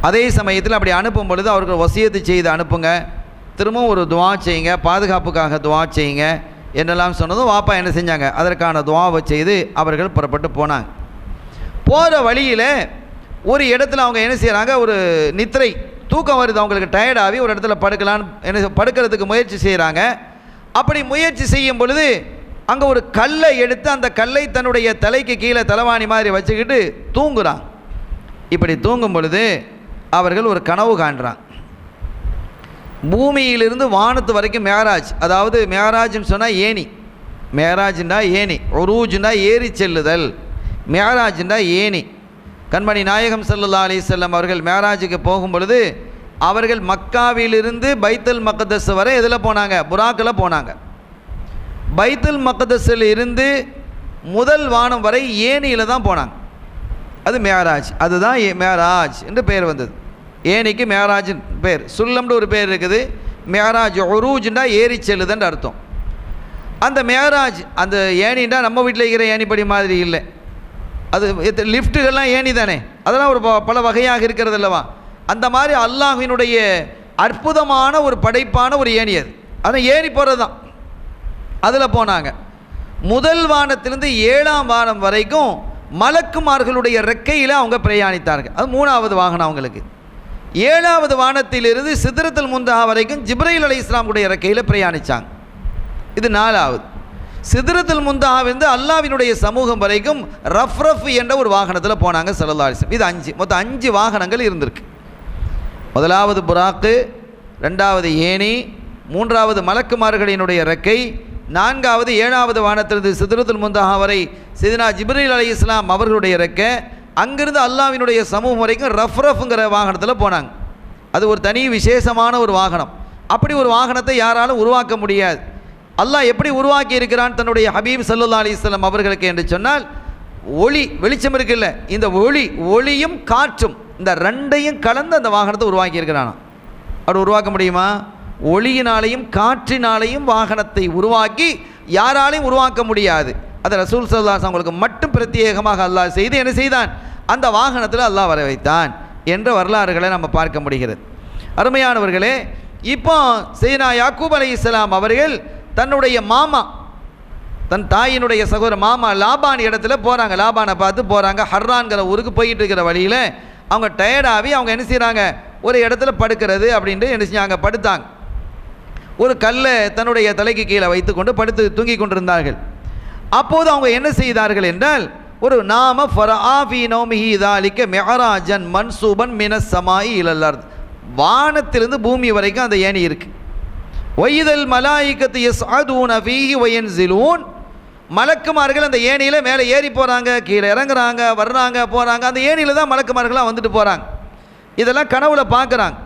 அதே சமயத்தில் அப்படி அனுப்பும் பொழுது அவர்கள் வசியத்து செய்து அனுப்புங்க, திரும்பவும் ஒரு துவா செய்யுங்க, பாதுகாப்புக்காக துவா செய்யுங்க என்னெல்லாம் சொன்னதும் வாப்பா என்ன செஞ்சாங்க, அதற்கான துவாவை செய்து அவர்கள் புறப்பட்டு போனாங்க. போகிற வழியில் ஒரு இடத்துல அவங்க என்ன செய்கிறாங்க, ஒரு நித்திரை தூக்கம் வருது, அவங்களுக்கு டயர்டாகி ஒரு இடத்துல படுக்கிறதுக்கு முயற்சி செய்கிறாங்க. அப்படி முயற்சி செய்யும் பொழுது அங்கே ஒரு கல்லை எடுத்து அந்த கல்லை தன்னுடைய தலைக்கு கீழே தலைவாணி மாதிரி வச்சுக்கிட்டு தூங்குறான். இப்படி தூங்கும் பொழுது அவர்கள் ஒரு கனவு காண்றான். பூமியிலிருந்து வானத்து வரைக்கும் மேராஜ், அதாவது மேராஜ்னு சொன்னால் ஏணி, மேராஜ்னா ஏணி, உரூஜ்னா ஏறி செல்லுதல், மேராஜ்னா ஏணி. கண்மணி நாயகம் ஸல்லல்லாஹு அலைஹி வஸல்லம் அவர்கள் மேராஜுக்கு போகும் பொழுது அவர்கள் மக்காவிலிருந்து பைத்துல் மக்தஸ் வரை எதில் போனாங்க, புராக்கில் போனாங்க. பைத்துல் மக்தஸில் இருந்து முதல் வானம் வரை ஏணியில் தான் போனாங்க. அது மேராஜ், அதுதான் மேராஜ் என்று பெயர் வந்தது. ஏணிக்கு மேராஜின் பேர், சுல்லம்னு ஒரு பேர் இருக்குது. மேராஜ் உரூஜ்னா ஏறி செல்லுதுன்னு அர்த்தம். அந்த மேராஜ், அந்த ஏணின்னா நம்ம வீட்டில் இருக்கிற ஏணிப்படி மாதிரி இல்லை, அது லிஃப்ட்டுகள்லாம் ஏணி தானே, அதெல்லாம் ஒரு பல வகையாக இருக்கிறது அல்லவா. அந்த மாதிரி அல்லாஹ்வினுடைய அற்புதமான ஒரு படைப்பான ஒரு ஏணி அது. அதை ஏறி போகிறது தான். அதில் போனாங்க. முதல் வானத்திலிருந்து 7ஆம் வானம் வரைக்கும் மலக்குமார்களுடைய ரெக்கையில் அவங்க பிரயாணித்தார்கள். அது 3வது வாகனம் அவங்களுக்கு. 7வது வானத்திலிருந்து சித்ரத்துல் முன்தஹா வரைக்கும் ஜிப்ரீல் அலைஹிஸ்ஸலாமுடைய ரெக்கையில் பிரயாணித்தாங்க. இது 4வது. சித்ரத்துல் முன்தஹாவிலிருந்து அல்லாஹ்வினுடைய சமூகம் வரைக்கும் ரஃப் என்ற ஒரு வாகனத்தில் போனாங்க ஸல்லல்லாஹு அலைஹி வஸல்லம். இது 5, மொத்தம் 5 வாகனங்கள் இருந்திருக்கு. முதலாவது புராக்கு, 2வது ஏணி, 3வது மலக்குமார்களினுடைய ரெக்கை, 4வது 7வது வானத்திலிருந்து சித்ரத்துல் முன்தஹா வரை சையதுனா ஜிப்ரீல் அலைஹிஸ்ஸலாம் அவர்களுடைய ரெக்கை, அங்கிருந்து அல்லாஹ்வினுடைய சமூகம் வரைக்கும் ரஃப்ங்கிற வாகனத்தில் போனாங்க. அது ஒரு தனி விசேஷமான ஒரு வாகனம். அப்படி ஒரு வாகனத்தை யாராலும் உருவாக்க முடியாது. அல்லாஹ் எப்படி உருவாக்கி இருக்கிறான் தன்னுடைய ஹபீப் ஸல்லல்லாஹு அலைஹி வஸல்லம் அவர்களுக்கு என்று சொன்னால், வெளிச்சம் இருக்குல்ல, இந்த ஒளியும் காற்றும் இந்த ரெண்டையும் கலந்து அந்த வாகனத்தை உருவாக்கி இருக்கிறான். அவர் உருவாக்க முடியுமா? ஒளியினாலையும் காற்றினாலையும் வாகனத்தை உருவாக்கி யாராலையும் உருவாக்க முடியாது. அதை ரசூல் ஸல்லல்லாஹு அலைஹி வஸல்லம் அவங்களுக்கு மட்டும் பிரத்யேகமாக அல்லாஹ் செய்து என்ன செய்தான்? அந்த வாகனத்தில் அல்லாஹ் வர வைத்தான் என்ற வரலாறுகளை நம்ம பார்க்க முடிகிறது. அருமையானவர்களே, இப்போ சையதுனா யாக்கூப் அலைஹிஸ்ஸலாம் அவர்கள் தன்னுடைய மாமா, தன் தாயினுடைய சகோதர மாமா லாபான் இடத்துல போகிறாங்க. லாபானை பார்த்து போகிறாங்க. ஹர்ரான்கிற ஊருக்கு போயிட்டு இருக்கிற வழியில் அவங்க டயர்டாகி அவங்க என்ன செய்கிறாங்க? ஒரு இடத்துல படுக்கிறது அப்படின்ட்டு என்ன செஞ்சாங்க? படுத்தாங்க. ஒரு கல்லை தன்னுடைய தலைக்கு கீழே வைத்து கொண்டு படுத்து தூங்கி கொண்டிருந்தார்கள். அப்போது அவங்க என்ன செய்தார்கள் என்றால், ஒரு நாம ஃபரஆஃபி நௌமிஹி ذلك மிஅராஜன் மன்சூபன் மினஸ் ஸமாஇ இலல் அர்த், வானத்திலிருந்து பூமி வரைக்கும் அந்த ஏணி இருக்கு. வைதல் மலாயிகத்து யஸ்அதூன ஃபீஹி வயன்ஸிலூன், மலக்குமார்கள் அந்த ஏணியில் மேலே ஏறி போகிறாங்க, கீழே இறங்குறாங்க, வர்றாங்க, போகிறாங்க. அந்த ஏணியில் தான் மலக்குமார்களாக வந்துட்டு போகிறாங்க. இதெல்லாம் கனவுல பார்க்குறாங்க.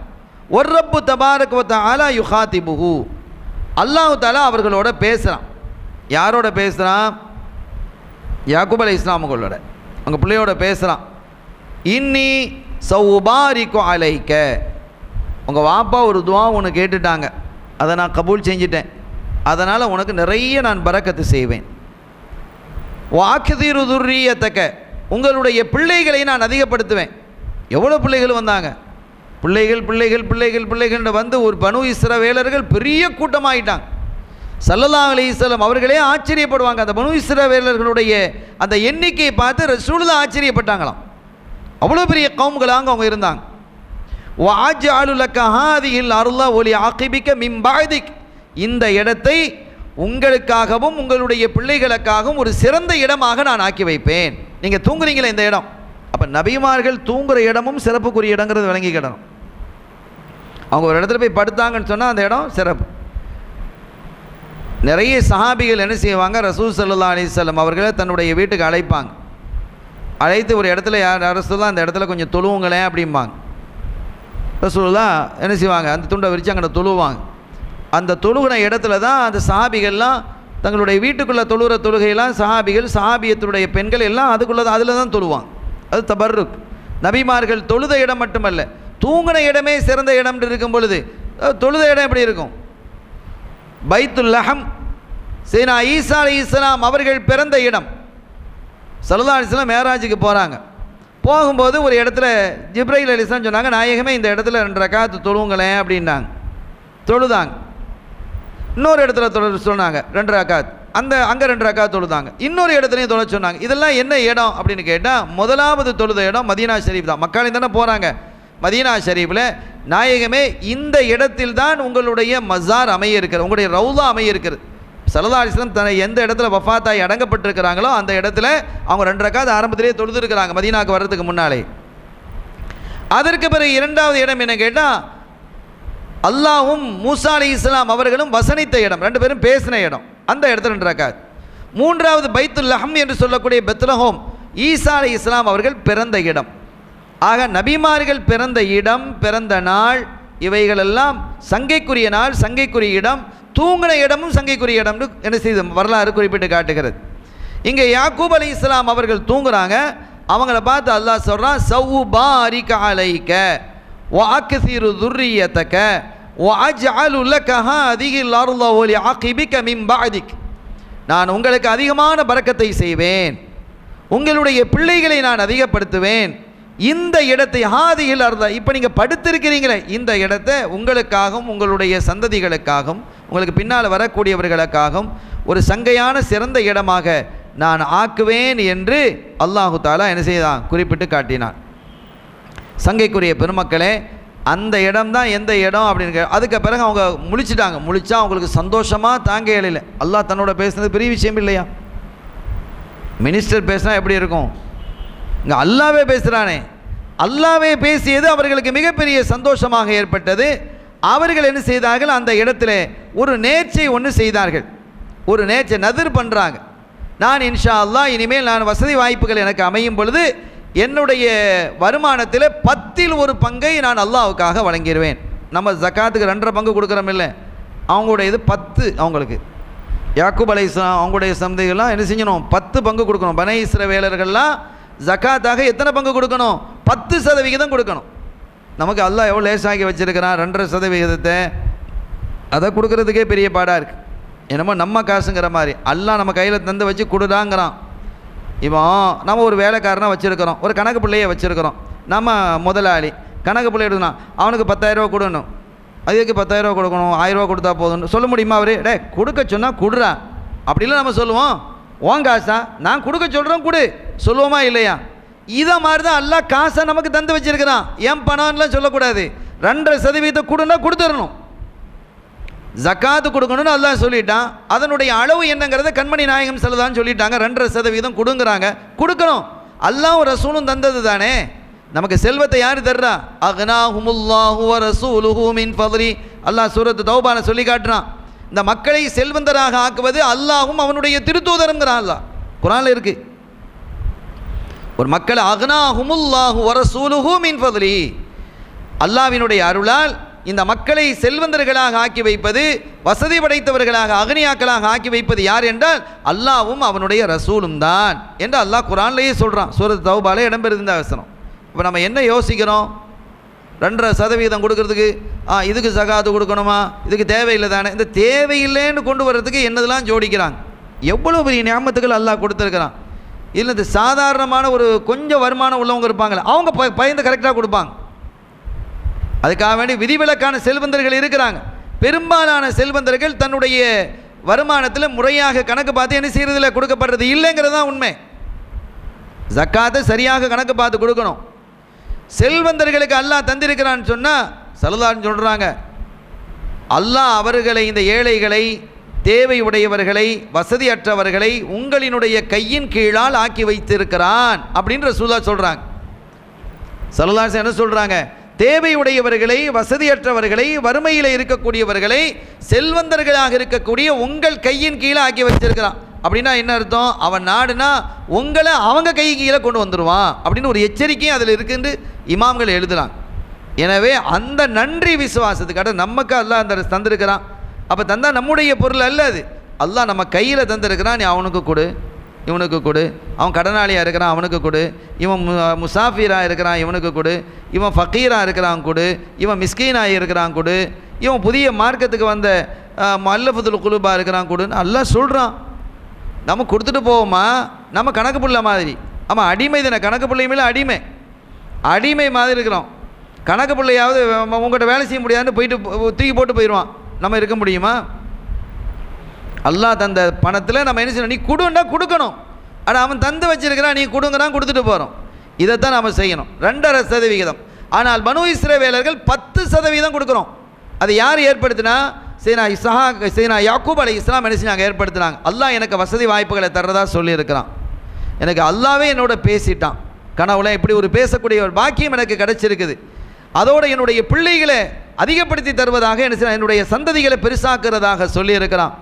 ஒரு ரப்பு தபாரக வ தஆலா யுகாதிபுஹு, அல்லாஹ் தஆலா அவர்களோட பேசுகிறான். யாரோட பேசுகிறான்? யாக்கூப் அலைஹிஸ்ஸலாமுகளோட, அவங்க பிள்ளையோட பேசுகிறான். இன்னி சௌபாரிக்கு அலைக்க, உங்கள் வாப்பா ஒரு துவா ஒன்று கேட்டுட்டாங்க, அதை நான் கபூல் செஞ்சிட்டேன், அதனால் உனக்கு நிறைய நான் பரக்கத்து செய்வேன். வாக்கிதிரு துர்ரியத்தக்க, உங்களுடைய பிள்ளைகளை நான் அதிகப்படுத்துவேன். எவ்வளோ பிள்ளைகள் வந்தாங்க? பிள்ளைகள் பிள்ளைகள் பிள்ளைகள் பிள்ளைகள் வந்து ஒரு பனு இஸ்ரவேலர்கள் பெரிய கூட்டமாயிட்டாங்க. ஸல்லல்லாஹு அலைஹி வஸல்லம் அவர்களே ஆச்சரியப்படுவாங்க. அந்த பனு இஸ்ரவேலர்களுடைய அந்த எண்ணிக்கையை பார்த்து ரசூலுல்லாஹ் ஆச்சரியப்பட்டாங்களாம். அவ்வளோ பெரிய கவும்களாக அவங்க இருந்தாங்க. வஅஜஅலு லக ஹாதிஹில் அர்ள வலி ஆகிபிக மின் பஅதிக், இந்த இடத்தை உங்களுக்காகவும் உங்களுடைய பிள்ளைகளுக்காகவும் ஒரு சிறந்த இடமாக நான் ஆக்கி வைப்பேன். நீங்கள் தூங்குறீங்களே இந்த இடம், அப்போ நபிமார்கள் தூங்குகிற இடமும் சிறப்புக்குரிய இடங்கிறது விளங்கிக்கிடணும். அவங்க ஒரு இடத்துல போய் படுத்தாங்கன்னு சொன்னால் அந்த இடம் சிறப்பு. நிறைய சஹாபிகள் என்ன செய்வாங்க? ரசூல் ஸல்லல்லாஹு அலைஹி வஸல்லம் அவர்களை தன்னுடைய வீட்டுக்கு அழைப்பாங்க. அழைத்து ஒரு இடத்துல ரசூலுல்லாஹ் அந்த இடத்துல கொஞ்சம் தொழுவுங்களேன் அப்படிம்பாங்க. ரசூலுல்லாஹ் என்ன செய்வாங்க? அந்த துண்டை விரித்து அங்கே தொழுவாங்க. அந்த தொழுகிற இடத்துல தான் அந்த சஹாபிகள்லாம் தங்களுடைய வீட்டுக்குள்ளே தொழுகிற தொழுகையெல்லாம் சஹாபிகள், சஹாபியத்துடைய பெண்கள் எல்லாம் அதுக்குள்ளே தான், அதில் தான் தொழுவாங்க. அது தபர்ருக். நபிமார்கள் தொழுத இடம் மட்டுமல்ல, தூங்கின இடமே சிறந்த இடம் இருக்கும் பொழுது தொழுத இடம் எப்படி இருக்கும்? பைத்துல் லஹம், சையதுனா ஈசா அலைஹிஸ்ஸலாம் அவர்கள் பிறந்த இடம். ஸல்லல்லாஹு அலைஹி வஸல்லம் மேராஜுக்கு போகிறாங்க. போகும்போது ஒரு இடத்துல ஜிப்ரைல் அலைஹிஸ்ஸலாம் சொன்னாங்க, நாயகமே இந்த இடத்துல 2 ரக்காத்து தொழுவுங்களேன் அப்படின்னாங்க. தொழுதாங்க. இன்னொரு இடத்துல தொழ சொன்னாங்க 2 ரக்காத், அங்கே 2 ரக்காத் தொழுதாங்க. இன்னொரு இடத்துலையும் தொழ சொன்னாங்க. இதெல்லாம் என்ன இடம் அப்படின்னு கேட்டால், முதலாவது தொழுத இடம் மதீனா ஷரீஃப் தான். மக்காலையும் தானே போகிறாங்க. மதீனா ஷரீஃபில் நாயகமே இந்த இடத்தில் தான் உங்களுடைய மஸார் அமைய இருக்கிறது, உங்களுடைய ரவுலா அமைய இருக்கிறது. ஸல்லல்லாஹு அலைஹி வஸல்லம் தன்னை எந்த இடத்துல வஃபாத்தாய் அடங்கப்பட்டிருக்கிறாங்களோ அந்த இடத்துல அவங்க 2 ரக்காத் ஆரம்பத்திலே தொழுதுருக்கிறாங்க மதீனாவுக்கு வர்றதுக்கு முன்னாலே. அதற்கு பிறகு இரண்டாவது இடம் என்ன கேட்டால், அல்லாஹ்வும் மூசா அலைஹிஸ்ஸலாம் அவர்களும் வசனித்த இடம், 2 பேரும் பேசின இடம், அந்த இடத்துல 2 ரக்காத். மூன்றாவது பைத்துல் லஹம் என்று சொல்லக்கூடிய பெத்லஹோம், ஈசா அலைஹிஸ்ஸலாம் அவர்கள் பிறந்த இடம். ஆக நபிமார்கள் பிறந்த இடம், பிறந்த நாள், இவைகளெல்லாம் சங்கைக்குரிய நாள், சங்கைக்குரிய இடம். தூங்கின இடமும் சங்கைக்குரிய இடம்னு என்ன செய்து வரலாறு குறிப்பிட்டு காட்டுகிறது. இங்கே யாக்கூப் அலைஹிஸ்ஸலாம் அவர்கள் தூங்குறாங்க. அவங்கள பார்த்து அல்லாஹ் சொல்கிறான், சௌபாரிக அலைக வஅக்ஸிரு துர்ரியதக வஅஜஅலு லக ஹாதிஹில் அர்ள வலி ஆகிபிக மின் பஅதிக், நான் உங்களுக்கு அதிகமான பரக்கத்தை செய்வேன், உங்களுடைய பிள்ளைகளை நான் அதிகப்படுத்துவேன். இந்த இடத்தை ஹாதிஹில் அர்ள, இப்போ நீங்கள் படுத்திருக்கிறீங்களே இந்த இடத்தை உங்களுக்காகவும் உங்களுடைய சந்ததிகளுக்காகவும் உங்களுக்கு பின்னால் வரக்கூடியவர்களுக்காகவும் ஒரு சங்கையான சிறந்த இடமாக நான் ஆக்குவேன் என்று அல்லாஹு தாலா என்ன செய்தான்? குறிப்பிட்டு காட்டினான். சங்கைக்குரிய பெருமக்களே, அந்த இடம் தான் எந்த இடம் அப்படின்னு அதுக்கு பிறகு அவங்க முழிச்சிட்டாங்க. முழிச்சா அவங்களுக்கு சந்தோஷமாக தாங்க இயலையில். அல்லாஹ் தன்னோட பேசுனது பெரிய விஷயம் இல்லையா? மினிஸ்டர் பேசினா எப்படி இருக்கும்? இங்கே அல்லாவே பேசுகிறானே, அல்லாவே பேசியது அவர்களுக்கு மிகப்பெரிய சந்தோஷமாக ஏற்பட்டது. அவர்கள் என்ன செய்தார்கள்? அந்த இடத்துல ஒரு நேர்ச்சை ஒன்று செய்தார்கள். ஒரு நேர்ச்சை நதிர் பண்ணுறாங்க. நான் இன்ஷா அல்லாஹ் இனிமேல் நான் வசதி வாய்ப்புகள் எனக்கு அமையும் பொழுது என்னுடைய வருமானத்தில் 10ல் 1 பங்கை நான் அல்லாஹ்வுக்காக வழங்கிடுவேன். நம்ம ஜக்காத்துக்கு 2.5 பங்கு கொடுக்குறோம் இல்லை, அவங்களுடைய இது 10. அவங்களுக்கு யாக்கூப் அலைஹிஸ்ஸலாம் அவங்களுடைய சந்ததிகள்லாம் என்ன செஞ்சணும்? 10 பங்கு கொடுக்கணும். பனி இஸ்ரவேலர்கள்லாம் ஜக்காத்தாக எத்தனை பங்கு கொடுக்கணும்? 10% கொடுக்கணும். நமக்கு அல்லாஹ் எவ்வளோ லேசாக்கி வச்சுருக்கிறான் 2.5%. அதை கொடுக்குறதுக்கே பெரிய பாடாக இருக்குது. என்னமோ நம்ம காசுங்கிற மாதிரி அல்லாஹ் நம்ம கையில் தந்து வச்சு கொடுறாங்கிறான். இவன் நம்ம ஒரு வேலைக்காரனாக வச்சுருக்கிறோம், ஒரு கணக்கு பிள்ளையை வச்சுருக்கிறோம், நம்ம முதலாளி கணக்கு பிள்ளை எடுக்கணும், அவனுக்கு 10,000 ரூபா கொடுக்கணும். அதுக்கு 10,000 ரூபா கொடுக்கணும், 1000 ரூபா கொடுத்தா போதும்னு சொல்ல முடியுமா? அவரு கொடுக்க சொன்னால் கொடுறா அப்படிலாம் நம்ம சொல்லுவோம். ஓன் காசா நான் கொடுக்க சொல்கிறோம் கொடு சொல்லுவோமா இல்லையா? இதை மாதிரி தான் அல்லாஹ் காசை நமக்கு தந்து வச்சிருக்கிறான். ஏன் பணம்லாம் சொல்லக்கூடாது. 2% கொடுன்னா கொடுத்துடணும். ஜக்காத்து கொடுக்கணும்னு அல்லாஹ் சொல்லிட்டான். அதனுடைய அளவு என்னங்கிறத கண்மணி நாயகம் செல்லதான்னு சொல்லிட்டாங்க. 2.5% கொடுங்குறாங்க, கொடுக்கணும். அல்லாஹ்வும் ரசூலும் தந்தது தானே. நமக்கு செல்வத்தை யார் தர்றா? அக்னாஹுமுல்லாஹு வ ரசூலுஹு மின் ஃபத்லி. அல்லாஹ் சூரத்து தௌபால சொல்லி காட்டுறான். இந்த மக்களை செல்வந்தராக ஆக்குவது அல்லாஹ்வும் அவனுடைய திருத்தூதருங்கிறான். அல்லாஹ் குர்ஆன்ல இருக்கு. ஒரு மக்களை அக்னாஹுமுல்லாஹு வ ரசூலுஹு மின் ஃபத்லி, அல்லாஹ்வினுடைய அருளால் இந்த மக்களை செல்வந்தர்களாக ஆக்கி வைப்பது, வசதி படைத்தவர்களாக அக்னியாக்களாக ஆக்கி வைப்பது யார் என்றால் அல்லாஹ்வும் அவனுடைய ரசூலும் தான் என்று அல்லாஹ் குர்ஆன்லயே சொல்றான். சூரத்து தௌபால இடம்பெறுது இந்த வசனம். இப்போ நம்ம என்ன யோசிக்கிறோம்? 2.5% கொடுக்கறதுக்கு இதுக்கு ஜகாத்து கொடுக்கணுமா, இதுக்கு தேவையில்லை தானே. இந்த தேவையில்லைன்னு கொண்டு வர்றதுக்கு என்னதெல்லாம் ஜோடிக்கிறாங்க. எவ்வளோ பெரிய நியாமத்துகள் அல்லாஹ் கொடுத்துருக்கிறான். இல்லை இந்த சாதாரணமான ஒரு கொஞ்சம் வருமானம் உள்ளவங்க இருப்பாங்களே, அவங்க பயந்து கரெக்டாக கொடுப்பாங்க. அதுக்காக வேண்டி விதிவிலக்கான செல்வந்தர்கள் இருக்கிறாங்க. பெரும்பாலான செல்வந்தர்கள் தன்னுடைய வருமானத்தில் முறையாக கணக்கு பார்த்து என்ன செய்யறதில்லை, கொடுக்கப்படுறது இல்லைங்கிறது தான் உண்மை. ஜக்காத்தை சரியாக கணக்கு பார்த்து கொடுக்கணும். செல்வந்தர்களுக்கு அல்லாஹ் தந்திருக்கிறான்னு சொன்னால் சல்லல்லாஹு சொல்கிறாங்க, அல்லாஹ் அவர்களை, இந்த ஏழைகளை, தேவை உடையவர்களை, வசதியற்றவர்களை உங்களினுடைய கையின் கீழால் ஆக்கி வைத்திருக்கிறான் அப்படின்னு ரசூலுல்லாஹ் சொல்கிறாங்க. சல்லல்லாஹு என்ன சொல்கிறாங்க? தேவையுடையவர்களை, வசதியற்றவர்களை, வறுமையில் இருக்கக்கூடியவர்களை செல்வந்தர்களாக இருக்கக்கூடிய உங்கள் கையின் கீழே ஆக்கி வச்சிருக்கிறான். அப்படின்னா என்ன அர்த்தம்? அவன் நாடுனா உங்களை அவங்க கை கீழே கொண்டு வந்துடுவான் அப்படின்னு ஒரு எச்சரிக்கையும் அதில் இருக்குன்னு இமாம்கள் எழுதுறாங்க. எனவே அந்த நன்றி விசுவாசத்துக்காக நமக்கு அல்லாஹ் அந்த தந்திருக்கிறான். அப்போ தந்தா நம்முடைய பொருள் அல்ல அது, அல்லாஹ் நம்ம கையில் தந்திருக்கிறான். நீ அவனுக்கு கொடு, இவனுக்கு கொடு. அவன் கடனாளியாக இருக்கிறான், அவனுக்கு கொடு. இவன் முசாஃபிராக இருக்கிறான், இவனுக்கு கொடு. இவன் ஃபக்கீராக இருக்கிறான், கொடு. இவன் மிஸ்கீனாக இருக்கிறான், கொடு. இவன் புதிய மார்க்கத்துக்கு வந்த முஅல்லஃபத்துல் குலூபாக இருக்கிறான், கொடுன்னு அல்லாஹ் சொல்கிறான். நம்ம கொடுத்துட்டு போவோமா? நம்ம கணக்கு பிள்ளை மாதிரி. ஆமாம், அடிமை தானே. கணக்கு பிள்ளையுமே அடிமை மாதிரி இருக்கிறோம். கணக்கு பிள்ளையாவது உங்கள்கிட்ட வேலை செய்ய முடியாதுன்னு போயிட்டு தூக்கி போட்டு போயிடுவான். நம்ம இருக்க முடியுமா? அல்லாஹ் தந்த பணத்தில் நம்ம என்ன செய்யணும்? நீ கொடுன்னா கொடுக்கணும். ஆனால் அவன் தந்து வச்சிருக்கிறான், நீ கொடுங்கிறான், கொடுத்துட்டு போகிறோம். இதைத்தான் நம்ம செய்யணும். 2.5%. ஆனால் பனு இஸ்ரவேலர்கள் 10% கொடுக்குறோம். அது யார் ஏற்படுத்தினா? சைனா யாக்கூப் அலைஹிஸ்ஸலாம் என்ன செஞ்சாங்க? ஏற்படுத்தினாங்க. அல்லாஹ் எனக்கு வசதி வாய்ப்புகளை தர்றதா சொல்லியிருக்கிறான். எனக்கு அல்லாவே என்னோட பேசிட்டான். கனவுல இப்படி ஒரு பேசக்கூடிய ஒரு பாக்கியம் எனக்கு கிடைச்சிருக்குது. அதோடு என்னுடைய பிள்ளைகளை அதிகப்படுத்தி தருவதாக என்ன செய்ய, என்னுடைய சந்ததிகளை பெருசாக்குறதாக சொல்லியிருக்கிறான்.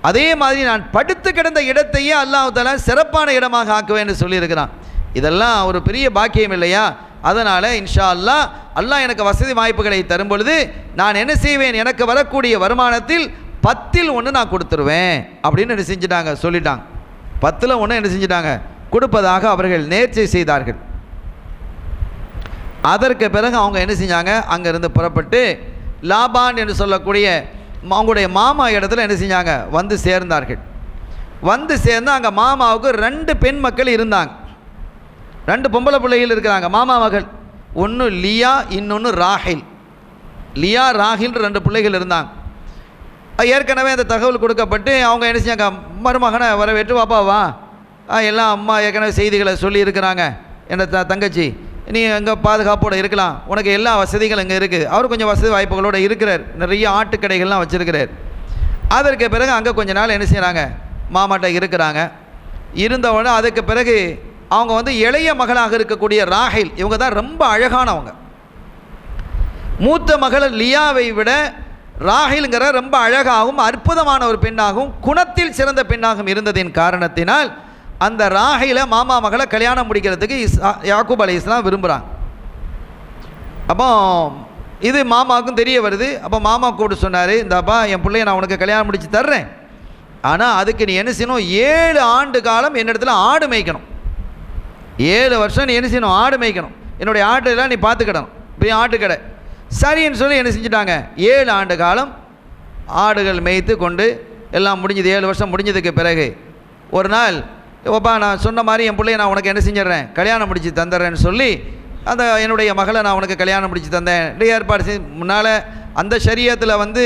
அதே மாதிரி நான் படுத்து கிடந்த இடத்தையே அல்லாஹ் தஆலா சிறப்பான இடமாக ஆக்குவேன்னு சொல்லியிருக்கிறான். இதெல்லாம் ஒரு பெரிய பாக்கியம் இல்லையா? அதனால் இன்ஷா அல்லாஹ் அல்லாஹ் எனக்கு வசதி வாய்ப்புகளை தரும் பொழுது நான் என்ன செய்வேன்? எனக்கு வரக்கூடிய வருமானத்தில் 10ல் 1 நான் கொடுத்துருவேன் அப்படின்னு என்ன செஞ்சுட்டாங்க? சொல்லிட்டாங்க. 10ல் 1 என்ன செஞ்சுட்டாங்க? கொடுப்பதாக அவர்கள் நேர்ச்சை செய்தார்கள். அதற்கு பிறகு அவங்க என்ன செஞ்சாங்க? அங்கேருந்து புறப்பட்டு லாபான் என்று சொல்லக்கூடிய அவங்களுடைய மாமா இடத்துல என்ன செஞ்சாங்க? வந்து சேர்ந்தார்கள். வந்து சேர்ந்து அங்கே மாமாவுக்கு 2 பெண் மக்கள் இருந்தாங்க. 2 பொம்பளை பிள்ளைகள் இருக்கிறாங்க, மாமா மகள். ஒன்று லியா, இன்னொன்று ராஹில். லியா ராஹில் 2 பிள்ளைகள் இருந்தாங்க. ஏற்கனவே அந்த தகவல் கொடுக்கப்பட்டு அவங்க என்ன செஞ்சாங்க? மருமகனை வரவேற்று பாப்பாவா எல்லாம் அம்மா ஏற்கனவே செய்திகளை சொல்லி இருக்கிறாங்க. என்ன தங்கச்சி நீ அங்கே பாதுகாப்போடு இருக்கலாம், உனக்கு எல்லா வசதிகளும் இங்கே இருக்குது. அவர் கொஞ்சம் வசதி வாய்ப்புகளோடு இருக்கிறார், நிறைய ஆட்டுக்கடைகள்லாம் வச்சுருக்கிறார். அதற்கு பிறகு அங்கே கொஞ்ச நாள் என்ன செய்கிறாங்க? மாமாட்ட இருக்கிறாங்க. இருந்தவுடனே அதுக்கு பிறகு அவங்க வந்து இளைய மகளாக இருக்கக்கூடிய ராஹில், இவங்க தான் ரொம்ப அழகானவங்க. மூத்த மகள் லியாவை விட ராஹில்ங்கிற ரொம்ப அழகாகவும் அற்புதமான ஒரு பெண்ணாகவும் குணத்தில் சிறந்த பெண்ணாகவும் இருந்ததின் காரணத்தினால் அந்த ராஹில மாமா மகளை கல்யாணம் முடிக்கிறதுக்கு யாக்கூப் அலைஹிஸ்ஸலாம் விரும்புகிறாங்க. அப்போ இது மாமாவுக்கும் தெரிய வருது. அப்போ மாமா கூப்பிட்டு சொன்னார், இந்தாப்பா என் பிள்ளைய நான் உனக்கு கல்யாணம் முடித்து தர்றேன், ஆனால் அதுக்கு நீ என்ன செய்யணும்? 7 ஆண்டு காலம் என்னிடத்துல ஆடு மேய்க்கணும். 7 வருஷம் நீ என்ன செய்யணும்? ஆடு மேய்க்கணும். என்னுடைய ஆட்டெல்லாம் நீ பார்த்துக்கிடணும். பெரிய ஆட்டுக்கடை. சரின்னு சொல்லி என்ன செஞ்சுட்டாங்க, 7 ஆண்டு காலம் ஆடுகள் மேய்த்து கொண்டு எல்லாம் முடிஞ்சது. 7 வருஷம் முடிஞ்சதுக்கு பிறகு ஒரு நாள், ஓப்பா நான் சொன்ன மாதிரி என் பிள்ளைய நான் உனக்கு என்ன செஞ்சிடறேன், கல்யாணம் முடித்து தந்துடுறேன்னு சொல்லி அந்த என்னுடைய மகளை நான் உனக்கு கல்யாணம் முடித்து தந்தேன் ஏற்பாடு செஞ்சு. முன்னால் அந்த ஷரியத்தில் வந்து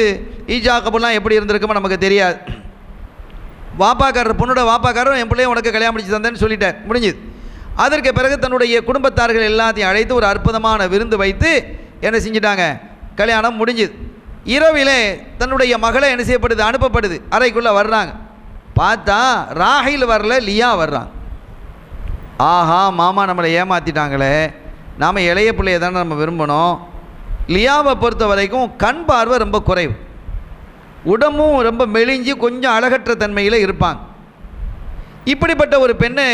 ஈஜா கபூல்லாம் எப்படி இருந்திருக்குமோ நமக்கு தெரியாது. வாப்பாக்காரர், பொண்ணோட வாப்பாக்காரர் என் பிள்ளைய உனக்கு கல்யாணம் முடித்து தந்தேன்னு சொல்லிட்டார், முடிஞ்சுது. அதற்கு பிறகு தன்னுடைய குடும்பத்தார்கள் எல்லாத்தையும் அழைத்து ஒரு அற்புதமான விருந்து வைத்து என்ன செஞ்சிட்டாங்க, கல்யாணம் முடிஞ்சுது. இரவிலே தன்னுடைய மகளை என்ன செய்யப்படுது, அனுப்பப்படுது. அறைக்குள்ளே வர்றாங்க, பார்த்தா ராஹில் வரல, லியா வர்றாங்க. ஆஹா, மாமா நம்மளை ஏமாற்றிட்டாங்களே, நாம் இளைய பிள்ளையை தானே நம்ம விரும்பணும். லியாவை பொறுத்த வரைக்கும் கண் பார்வை ரொம்ப குறைவு, உடம்பும் ரொம்ப மெலிஞ்சு கொஞ்சம் அழகற்ற தன்மையில் இருப்பாங்க. இப்படிப்பட்ட ஒரு பெண்ணை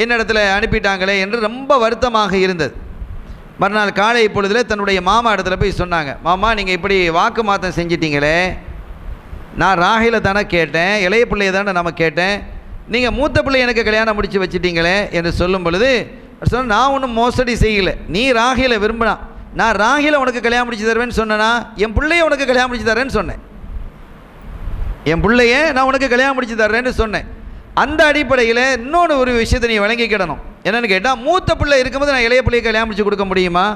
என்னிடத்தில் அனுப்பிட்டாங்களே என்று ரொம்ப வருத்தமாக இருந்தது. மறுநாள் காலை பொழுதில் தன்னுடைய மாமா இடத்துல போய் சொன்னாங்க, மாமா நீங்கள் இப்படி வாக்கு மாற்றம் செஞ்சிட்டீங்களே, நான் ராகில தானே கேட்டேன், இளைய பிள்ளையை தானே நம்ம கேட்டேன், நீங்கள் மூத்த பிள்ளை எனக்கு கல்யாணம் முடித்து வச்சுட்டீங்களே என்று சொல்லும் பொழுது சொன்ன, நான் ஒன்றும் மோசடி செய்யலை, நீ ராகில விரும்பினா நான் ராகில உனக்கு கல்யாணம் முடிச்சு தருவேன்னு சொன்னேன்னா, என் பிள்ளைய உனக்கு கல்யாணம் முடிச்சு தரேன்னு சொன்னேன், என் பிள்ளைய நான் உனக்கு கல்யாணம் முடிச்சு தர்றேன்னு சொன்னேன். அந்த அடிப்படையில் இன்னொன்று ஒரு விஷயத்தை நீ வழங்கிக்கிடணும். என்னென்னு கேட்டால், மூத்த பிள்ளை இருக்கும்போது நான் இளைய பிள்ளையை கல்யாணம் முடிச்சு கொடுக்க முடியுமா?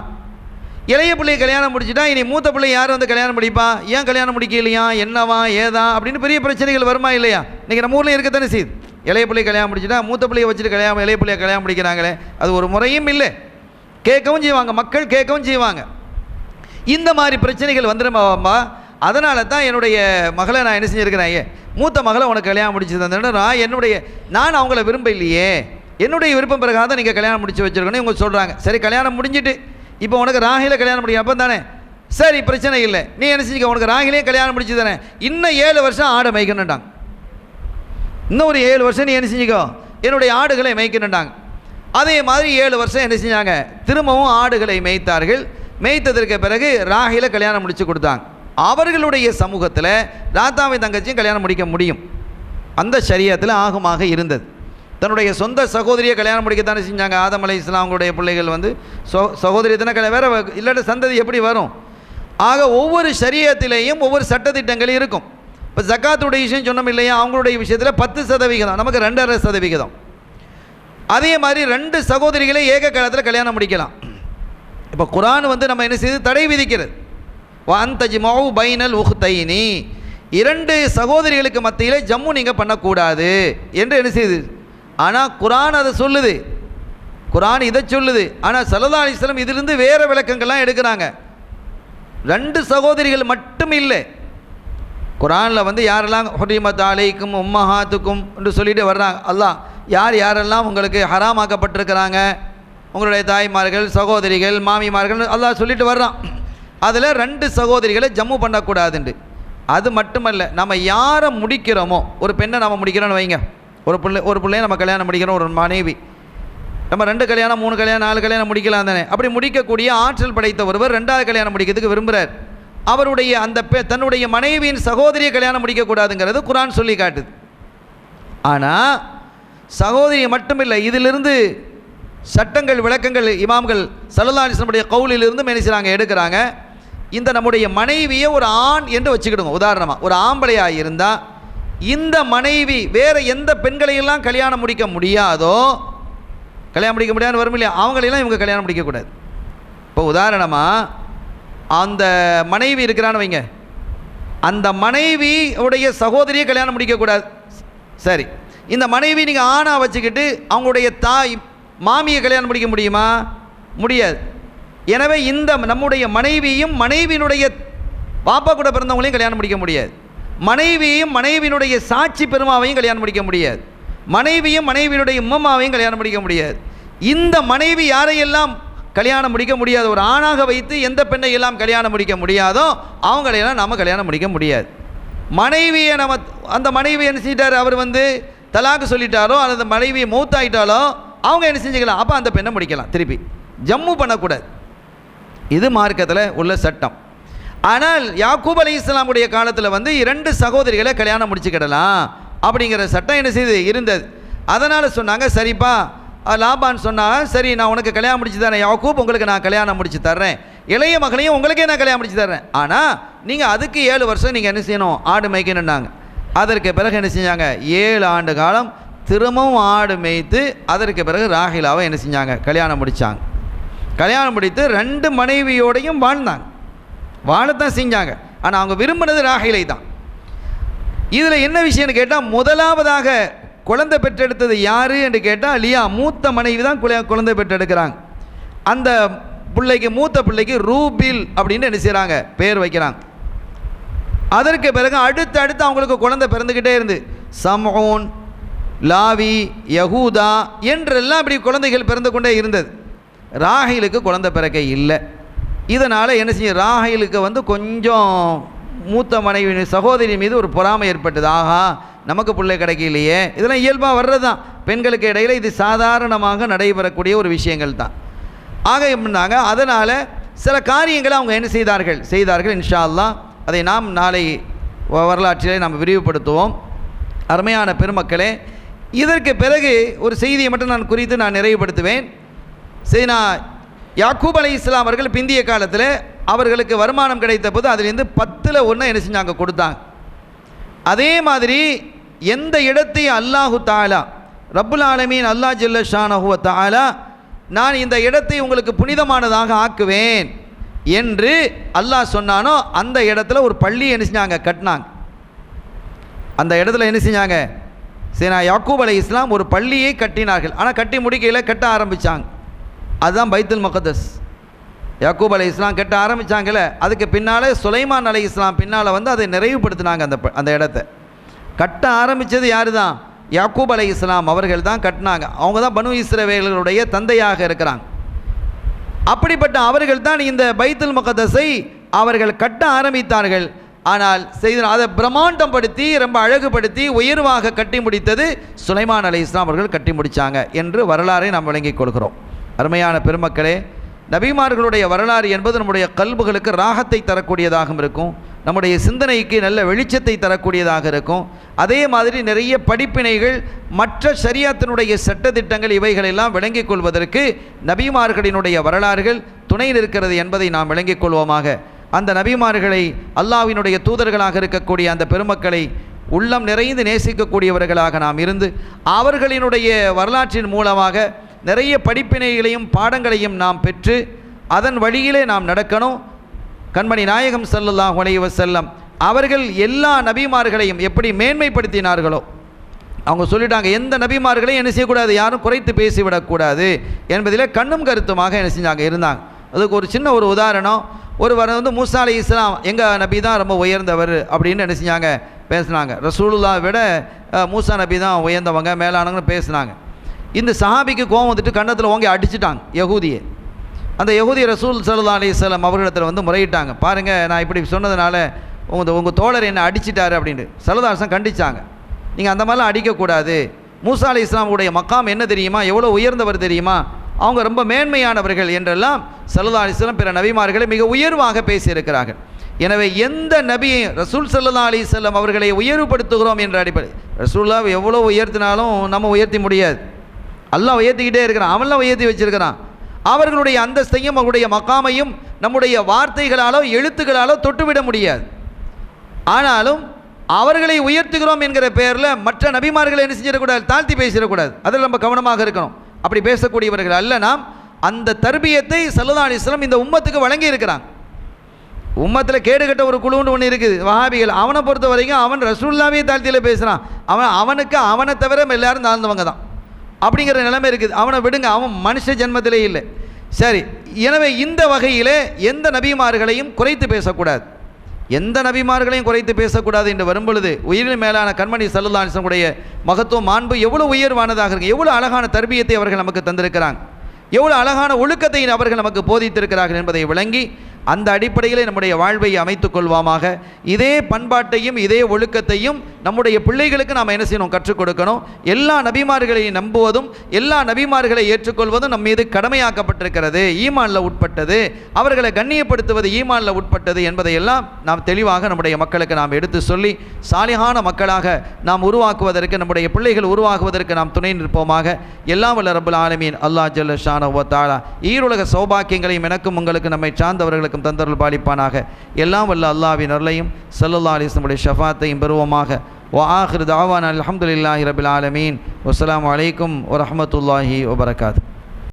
இளைய பிள்ளையை கல்யாணம் முடிச்சுட்டா இனி மூத்த பிள்ளை யார் வந்து கல்யாணம் முடிப்பா, ஏன் கல்யாணம் முடிக்கலையா, என்னவா ஏதா அப்படின்னு பெரிய பிரச்சனைகள் வருமா இல்லையா? இன்றைக்கி நம்ம ஊரில் இருக்கத்தானே செய்யுது. இளைய பிள்ளையை கல்யாணம் முடிச்சுட்டா மூத்த பிள்ளையை வச்சுட்டு இளைய பிள்ளையை கல்யாணம் முடிக்கிறாங்களே, அது ஒரு முறையும் இல்லை. கேட்கவும் செய்வாங்க, மக்கள் கேட்கவும் செய்வாங்க. இந்த மாதிரி பிரச்சனைகள் வந்துடுமாவாம்பா. அதனால தான் என்னுடைய மகளை நான் என்ன செஞ்சுருக்கிறேன், மூத்த மகளை உனக்கு கல்யாணம் முடிச்சு தந்தேன். நான் அவங்கள விரும்ப இல்லையே, என்னுடைய விருப்பம் பிறகாக தான் நீங்கள் கல்யாணம் முடிச்சு வச்சுருக்கணும் இவங்க சொல்கிறாங்க. சரி, கல்யாணம் முடிஞ்சிட்டு இப்போ உனக்கு ராகில கல்யாணம் முடியும் அப்போ தானே, சரி பிரச்சனை இல்லை, நீ என்ன செஞ்சுக்க, உனக்கு ராகிலையும் கல்யாணம் முடிச்சு தானே, இன்னும் 7 வருஷம் ஆடை மேய்க்கணுட்டாங்க. இன்னும் ஒரு 7 வருஷம் நீ என்ன செஞ்சுக்கோ, என்னுடைய ஆடுகளை மேய்க்கணுட்டாங்க. அதே மாதிரி 7 வருஷம் என்ன செஞ்சாங்க, திரும்பவும் ஆடுகளை மேய்த்தார்கள். மேய்த்ததற்கு பிறகு ராகில கல்யாணம் முடித்து கொடுத்தாங்க. அவர்களுடைய சமூகத்தில் ராத்தாவின் தங்கச்சியும் கல்யாணம் முடிக்க முடியும், அந்த ஷரியத்தில் ஆகமாக இருந்தது. தன்னுடைய சொந்த சகோதரியை கல்யாணம் முடிக்கத்தானே செஞ்சாங்க. ஆதம் அலைஹிஸ்ஸலாம் அவங்களுடைய பிள்ளைகள் வந்து சகோதரியத்தின வேறு இல்லாட்ட சந்ததி எப்படி வரும்? ஆக ஒவ்வொரு ஷரியத்திலேயும் ஒவ்வொரு சட்டத்திட்டங்கள் இருக்கும். இப்போ ஜக்காத்துடைய விஷயம் சொன்னோம் இல்லையா, அவங்களுடைய விஷயத்தில் 10%, நமக்கு 2.5%. அதே மாதிரி 2 சகோதரிகளை ஏக காலத்தில் கல்யாணம் முடிக்கலாம். இப்போ குர்ஆன் வந்து நம்ம என்ன செய்து தடை விதிக்கிறது, வஅன்தஜ்மஉ பைனல் உஹ்தைனி, 2 சகோதரிகளுக்கு மத்தியில் ஜம்மு நீங்கள் பண்ணக்கூடாது என்று என்ன செய்யுது. ஆனால் குர்ஆன் அதை சொல்லுது, குர்ஆன் இதை சொல்லுது. ஆனால் ஸல்லல்லாஹு அலைஹி வஸல்லம் இதிலிருந்து வேறு விளக்கங்கள்லாம் எடுக்கிறாங்க. 2 சகோதரிகள் மட்டும் இல்லை, குர்ஆனில் வந்து யாரெல்லாம் ஹுரிமத் அலைக்கும் உம்மஹாத்துக்கும் என்று சொல்லிட்டு வர்றாங்க. அல்லாஹ் யாரெல்லாம் உங்களுக்கு ஹராமாக்கப்பட்டிருக்கிறாங்க, உங்களுடைய தாய்மார்கள், சகோதரிகள், மாமிமார்கள், அல்லாஹ் சொல்லிட்டு வர்றான். அதில் 2 சகோதரிகளை ஜம்மு பண்ணக்கூடாதுண்டு. அது மட்டுமல்ல, நம்ம யாரை முடிக்கிறோமோ, ஒரு பெண்ணை நம்ம முடிக்கிறோன்னு வைங்க, ஒரு பிள்ளையை நம்ம கல்யாணம் முடிக்கிறோம், ஒரு மனைவி, நம்ம 2 கல்யாணம் 3 கல்யாணம் 4 கல்யாணம் முடிக்கலாம் தானே. அப்படி முடிக்கக்கூடிய ஆற்றல் படைத்த ஒருவர் 2வது கல்யாணம் முடிக்கிறதுக்கு விரும்புகிறார். அவருடைய அந்த தன்னுடைய மனைவியின் சகோதரியை கல்யாணம் முடிக்கக்கூடாதுங்கிறது குர்ஆன் சொல்லி காட்டுது. ஆனால் சகோதரியை மட்டுமில்லை, இதிலிருந்து சட்டங்கள் விளக்கங்கள் இமாம்கள் ஸல்லல்லாஹு அலைஹி வஸல்லம் கவுலிலிருந்து மெனிசுறாங்க எடுக்கிறாங்க. இந்த நம்முடைய மனைவியை ஒரு ஆண் என்று வச்சுக்கிடுங்க. உதாரணமாக ஒரு ஆம்பளையாக இருந்தால் இந்த மனைவி வேறு எந்த பெண்களையெல்லாம் கல்யாணம் முடிக்க முடியாதோ, கல்யாணம் முடிக்க முடியாதுன்னு வரும் இல்லையா, அவங்களையெல்லாம் இவங்க கல்யாணம் முடிக்கக்கூடாது. இப்போ உதாரணமாக அந்த மனைவி இருக்கிறான்னு வைங்க, அந்த மனைவி உடைய சகோதரியை கல்யாணம் முடிக்கக்கூடாது. சரி, இந்த மனைவி நீங்கள் ஆணாக வச்சுக்கிட்டு அவங்களுடைய தாய் மாமியை கல்யாணம் முடிக்க முடியுமா? முடியாது. எனவே இந்த நம்முடைய மனைவியும் மனைவியினுடைய பாப்பா கூட பிறந்தவங்களையும் கல்யாணம் முடிக்க முடியாது. மனைவியும் மனைவியினுடைய சாட்சி பெருமாவையும் கல்யாணம் முடிக்க முடியாது. மனைவியும் மனைவியினுடைய உம்மம்மாவையும் கல்யாணம் முடிக்க முடியாது. இந்த மனைவி யாரையெல்லாம் கல்யாணம் முடிக்க முடியாது, ஒரு ஆணாக வைத்து எந்த பெண்ணை எல்லாம் கல்யாணம் முடிக்க முடியாதோ அவங்களையெல்லாம் நம்ம கல்யாணம் முடிக்க முடியாது. மனைவியை நம்ம அந்த மனைவி என்ன செஞ்சிட்டார், அவர் வந்து தலாக்கு சொல்லிட்டாரோ அல்லது மனைவியை மௌத்தாயிட்டாலோ அவங்க என்ன செஞ்சுக்கலாம், அப்போ அந்த பெண்ணை முடிக்கலாம், திருப்பி ஜம்மு பண்ணக்கூடாது. இது மார்க்கத்தில் உள்ள சட்டம். ஆனால் யாக்கூப் அலைஹிஸ்ஸலாமுடைய காலத்தில் வந்து 2 சகோதரிகளை கல்யாணம் முடிச்சுக்கிடலாம் அப்படிங்கிற சட்டம் என்ன செய்து இருந்தது. அதனால் சொன்னாங்க, சரிப்பா லாபான்னு சொன்னால், சரி நான் உனக்கு கல்யாணம் முடிச்சு தரேன் யாக்கூப், உங்களுக்கு நான் கல்யாணம் முடிச்சு தர்றேன், இளைய மகளையும் உங்களுக்கே நான் கல்யாணம் முடிச்சு தர்றேன், ஆனால் நீங்கள் அதுக்கு 7 வருஷம் நீங்கள் என்ன செய்யணும், ஆடு மேய்க்கணுன்னாங்க. அதற்கு பிறகு என்ன செஞ்சாங்க, 7 ஆண்டு காலம் திரும்பவும் ஆடு மேய்த்து அதற்கு பிறகு ராஹிலாவை என்ன செஞ்சாங்க, கல்யாணம் முடித்தாங்க. கல்யாணம் முடித்து 2 மனைவியோடையும் வாழ்ந்தாங்க, வாழத்தான் செஞ்சாங்க. ஆனால் அவங்க விரும்பினது ராஹிலை தான். இதில் என்ன விஷயம்னு கேட்டால், முதலாவதாக குழந்தை பெற்றெடுத்தது யார் என்று கேட்டால் லியா, மூத்த மனைவி தான் குழந்தை பெற்றெடுக்கிறாங்க. அந்த பிள்ளைக்கு, மூத்த பிள்ளைக்கு ரூபில் அப்படின்னு என்ன செய்கிறாங்க, பேர் வைக்கிறாங்க. அதற்கு பிறகு அடுத்து அவங்களுக்கு குழந்தை பிறந்துக்கிட்டே இருந்து சம்ஊன், லாவி, யகூதா என்றெல்லாம் இப்படி குழந்தைகள் பிறந்து கொண்டே இருந்தது. ராஹிலுக்கு குழந்தை பிறக்க இல்லை. இதனால் என்ன செய்ய, ராஹிலுக்கு கொஞ்சம் மூத்த மனைவி சகோதரி மீது ஒரு பொறாமை ஏற்பட்டது. ஆஹா, நமக்கு பிள்ளை கிடைக்கலையே. இதெல்லாம் இயல்பாக வர்றது தான், பெண்களுக்கு இடையில் இது சாதாரணமாக நடைபெறக்கூடிய ஒரு விஷயங்கள் தான். ஆக எப்படின்னாங்க, அதனால் சில காரியங்களை அவங்க என்ன செய்தார்கள். இன்ஷா அல்லாஹ் அதை நாம் நாளை வரலாற்றிலே நாம் விரிவுபடுத்துவோம். அருமையான பெருமக்களே, இதற்கு பிறகு ஒரு செய்தியை மட்டும் நான் குறித்து நான் நிறைவுபடுத்துவேன். சைனா யாக்கூப் அலைஹிஸ்ஸலாம் அவர்கள் பிந்திய காலத்தில் அவர்களுக்கு வருமானம் கிடைத்த போது அதிலிருந்து 10ல் 1 என்ன செஞ்சாங்க, கொடுத்தாங்க. அதே மாதிரி எந்த இடத்தை அல்லாஹு தஆலா ரப்புல் ஆலமீன் அல்லாஹ் ஜல்ல ஷானஹு வ தஆலா நான் இந்த இடத்தை உங்களுக்கு புனிதமானதாக ஆக்குவேன் என்று அல்லாஹ் சொன்னானோ அந்த இடத்துல ஒரு பள்ளி என்ன செஞ்சாங்க, கட்டினாங்க. அந்த இடத்துல என்ன செஞ்சாங்க, சைனா யாக்கூப் அலைஹிஸ்ஸலாம் ஒரு பள்ளியை கட்டினார்கள். ஆனால் கட்டி முடிக்கையில் கட்ட ஆரம்பித்தாங்க. அதுதான் பைத்துல் மக்தஸ். யாக்கூப் அலைஹிஸ்ஸலாம் கட்ட ஆரம்பித்தாங்கல்ல, அதுக்கு பின்னால் சுலைமான் அலைஹிஸ்ஸலாம் பின்னால் அதை நிறைவுபடுத்தினாங்க. அந்த இடத்த கட்ட ஆரம்பித்தது யார் தான், யாக்கூப் அலைஹிஸ்ஸலாம் அவர்கள் தான் கட்டினாங்க. அவங்க தான் பனு இஸ்ரவேலர்களுடைய தந்தையாக இருக்கிறாங்க. அப்படிப்பட்ட அவர்கள் தான் இந்த பைத்துல் மக்தஸை அவர்கள் கட்ட ஆரம்பித்தார்கள். ஆனால் அதை பிரம்மாண்டம் படுத்தி ரொம்ப அழகுபடுத்தி உயர்வாக கட்டி முடித்தது சுலைமான் அலைஹிஸ்ஸலாம் அவர்கள் கட்டி முடித்தாங்க என்று வரலாறை நாம் விளங்கிக் கொள்கிறோம். அருமையான பெருமக்களே, நபிமார்களுடைய வரலாறு என்பது நம்முடைய கல்புகளுக்கு ராகத்தை தரக்கூடியதாகவும் இருக்கும், நம்முடைய சிந்தனைக்கு நல்ல வெளிச்சத்தை தரக்கூடியதாக இருக்கும். அதே மாதிரி நிறைய படிப்பினைகள், மற்ற ஷரியத்தினுடைய சட்டத்திட்டங்கள் இவைகளெல்லாம் விளங்கிக் கொள்வதற்கு நபிமார்களினுடைய வரலாறுகள் துணை நிற்கிறது என்பதை நாம் விளங்கிக் கொள்வோமாக. அந்த நபிமார்களை, அல்லாஹ்வினுடைய தூதர்களாக இருக்கக்கூடிய அந்த பெருமக்களை உள்ளம் நிறைந்து நேசிக்கக்கூடியவர்களாக நாம் இருந்து அவர்களினுடைய வரலாற்றின் மூலமாக நிறைய படிப்பினைகளையும் பாடங்களையும் நாம் பெற்று அதன் வழியிலே நாம் நடக்கணும். கண்மணி நாயகம் ஸல்லல்லாஹு அலைஹி வஸல்லம் அவர்கள் எல்லா நபிமார்களையும் எப்படி மேன்மைப்படுத்தினார்களோ, அவங்க சொல்லிட்டாங்க, எந்த நபிமார்களையும் என்ன செய்யக்கூடாது, யாரும் குறைத்து பேசிவிடக்கூடாது என்பதில் கண்ணும் கருத்துமாக என்ன செஞ்சாங்க, இருந்தாங்க. அதுக்கு ஒரு சின்ன ஒரு உதாரணம், ஒருவர் மூசா அலைஹிஸ்ஸலாம் எங்கள் நபி தான் ரொம்ப உயர்ந்தவர் அப்படின்னு என்ன செஞ்சாங்க, பேசினாங்க. ரசூலுல்லாஹ் விட மூசா நபி தான் உயர்ந்தவங்க, மேலானவங்கன்னு பேசினாங்க. இந்த சஹாபிக்கு கோபம் வந்துட்டு கன்னத்தில் ஓங்கி அடிச்சுட்டாங்க யகூதியை. அந்த யகூதி ரசூல் ஸல்லல்லாஹு அலைஹி வஸல்லம் அவர்களிடத்தில் முறையிட்டாங்க, பாருங்கள் நான் இப்படி சொன்னதுனால உங்கள் தோழர் என்னை அடிச்சிட்டாரு அப்படின்ட்டு. ஸல்லல்லாஹு அலைஹி வஸல்லம் கண்டிச்சாங்க, நீங்கள் அந்த மாதிரிலாம் அடிக்கக்கூடாது. மூசா அலைஹிஸ்ஸலாமுடைய மக்காம் என்ன தெரியுமா, எவ்வளோ உயர்ந்தவர் தெரியுமா, அவங்க ரொம்ப மேன்மையானவர்கள் என்றெல்லாம் ஸல்லல்லாஹு அலைஹி வஸல்லம் பிற நபிமார்களை மிக உயர்வாக பேசியிருக்கிறார்கள். எனவே எந்த நபியை ரசூல் ஸல்லல்லாஹு அலைஹி வஸல்லம் அவர்களை உயர்வுபடுத்துகிறோம் என்ற அடிப்படை, ரசூலுல்லாஹ் எவ்வளோ உயர்த்தினாலும் நம்ம உயர்த்தி முடியாது, அல்லாஹ் உயர்த்திக்கிட்டே இருக்கிறான், அவன்லாம் உயர்த்தி வச்சிருக்கிறான். அவர்களுடைய அந்தஸ்தையும் அவர்களுடைய மக்காமையும் நம்முடைய வார்த்தைகளாலோ எழுத்துக்களாலோ தொட்டுவிட முடியாது. ஆனாலும் அவர்களை உயர்த்துகிறோம் என்கிற பெயரில் மற்ற நபிமார்களை என்ன செஞ்சிடக்கூடாது, தாழ்த்தி பேசிடக்கூடாது. அதில் நம்ம கவனமாக இருக்கணும். அப்படி பேசக்கூடியவர்கள் அல்ல நாம். அந்த தர்பியத்தை ஸல்லல்லாஹு அலைஹி வஸல்லம் இந்த உம்மத்துக்கு வழங்கி இருக்கிறாங்க. உம்மத்தில் கேடுகட்ட ஒரு குழுன்னு ஒன்று இருக்குது, வஹாபிகள். அவனை பொறுத்த வரைக்கும் அவன் ரசூலுல்லாஹ்வே தாழ்த்தியில் பேசுகிறான். அவனுக்கு அவனை தவிர எல்லாரும் தாழ்ந்தவங்க தான் அப்படிங்கிற நிலைமை இருக்குது. அவனை விடுங்க, அவன் மனுஷ ஜென்மத்திலே இல்லை. சரி, எனவே இந்த வகையில் எந்த நபிமார்களையும் குறைத்து பேசக்கூடாது, எந்த நபிமார்களையும் குறைத்து பேசக்கூடாது என்று வரும்பொழுது உயிரின் மேலான கண்மணி ஸல்லல்லாஹு அலைஹி வஸல்லம் உடைய மகத்துவம், மாண்பு எவ்வளோ உயர்வானதாக இருக்குது, எவ்வளோ அழகான தர்பியத்தை அவர்கள் நமக்கு தந்திருக்கிறாங்க, எவ்வளோ அழகான ஒழுக்கத்தை அவர்கள் நமக்கு போதித்திருக்கிறார்கள் என்பதை விளங்கி அந்த அடிப்படையில் நம்முடைய வாழ்வை அமைத்துக் கொள்வோமாக. இதே பண்பாட்டையும் இதே ஒழுக்கத்தையும் நம்முடைய பிள்ளைகளுக்கு நாம் என்ன செய்யணும், கற்றுக் கொடுக்கணும். எல்லா நபிமார்களையும் நம்புவதும் எல்லா நபிமார்களை ஏற்றுக்கொள்வதும் நம் மீது கடமையாக்கப்பட்டிருக்கிறது, ஈமானில் உட்பட்டது. அவர்களை கண்ணியப்படுத்துவது ஈமானில் உட்பட்டது என்பதையெல்லாம் நாம் தெளிவாக நம்முடைய மக்களுக்கு நாம் எடுத்து சொல்லி சாலிஹான மக்களாக நாம் உருவாக்குவதற்கு, நம்முடைய பிள்ளைகள் உருவாக்குவதற்கு நாம் துணை நிற்போமாக. எல்லாம் வல்ல ரப்பல் ஆலமீன் அல்லாஹ் ஜல்ல ஷானஹு வ தஆலா ஈருலக சௌபாக்கியங்களையும் எனக்கும் உங்களுக்கு நம்மை சார்ந்தவர்களுக்கும் தந்தருள் பாலிப்பானாக. எல்லாம் வல்ல அல்லாஹ்வின் அருளையும் ஸல்லல்லாஹு அலைஹி வஸல்லம் உடைய ஷஃபாத்தையும் பெறுவோமாக. வ ஆகிரு தஅவானா அல்ஹம்துலில்லாஹி ரப்பில் ஆலமீன். வஸ்ஸலாமு அலைக்கும் வ ரஹ்மத்துல்லாஹி வ பரகாத்துஹு.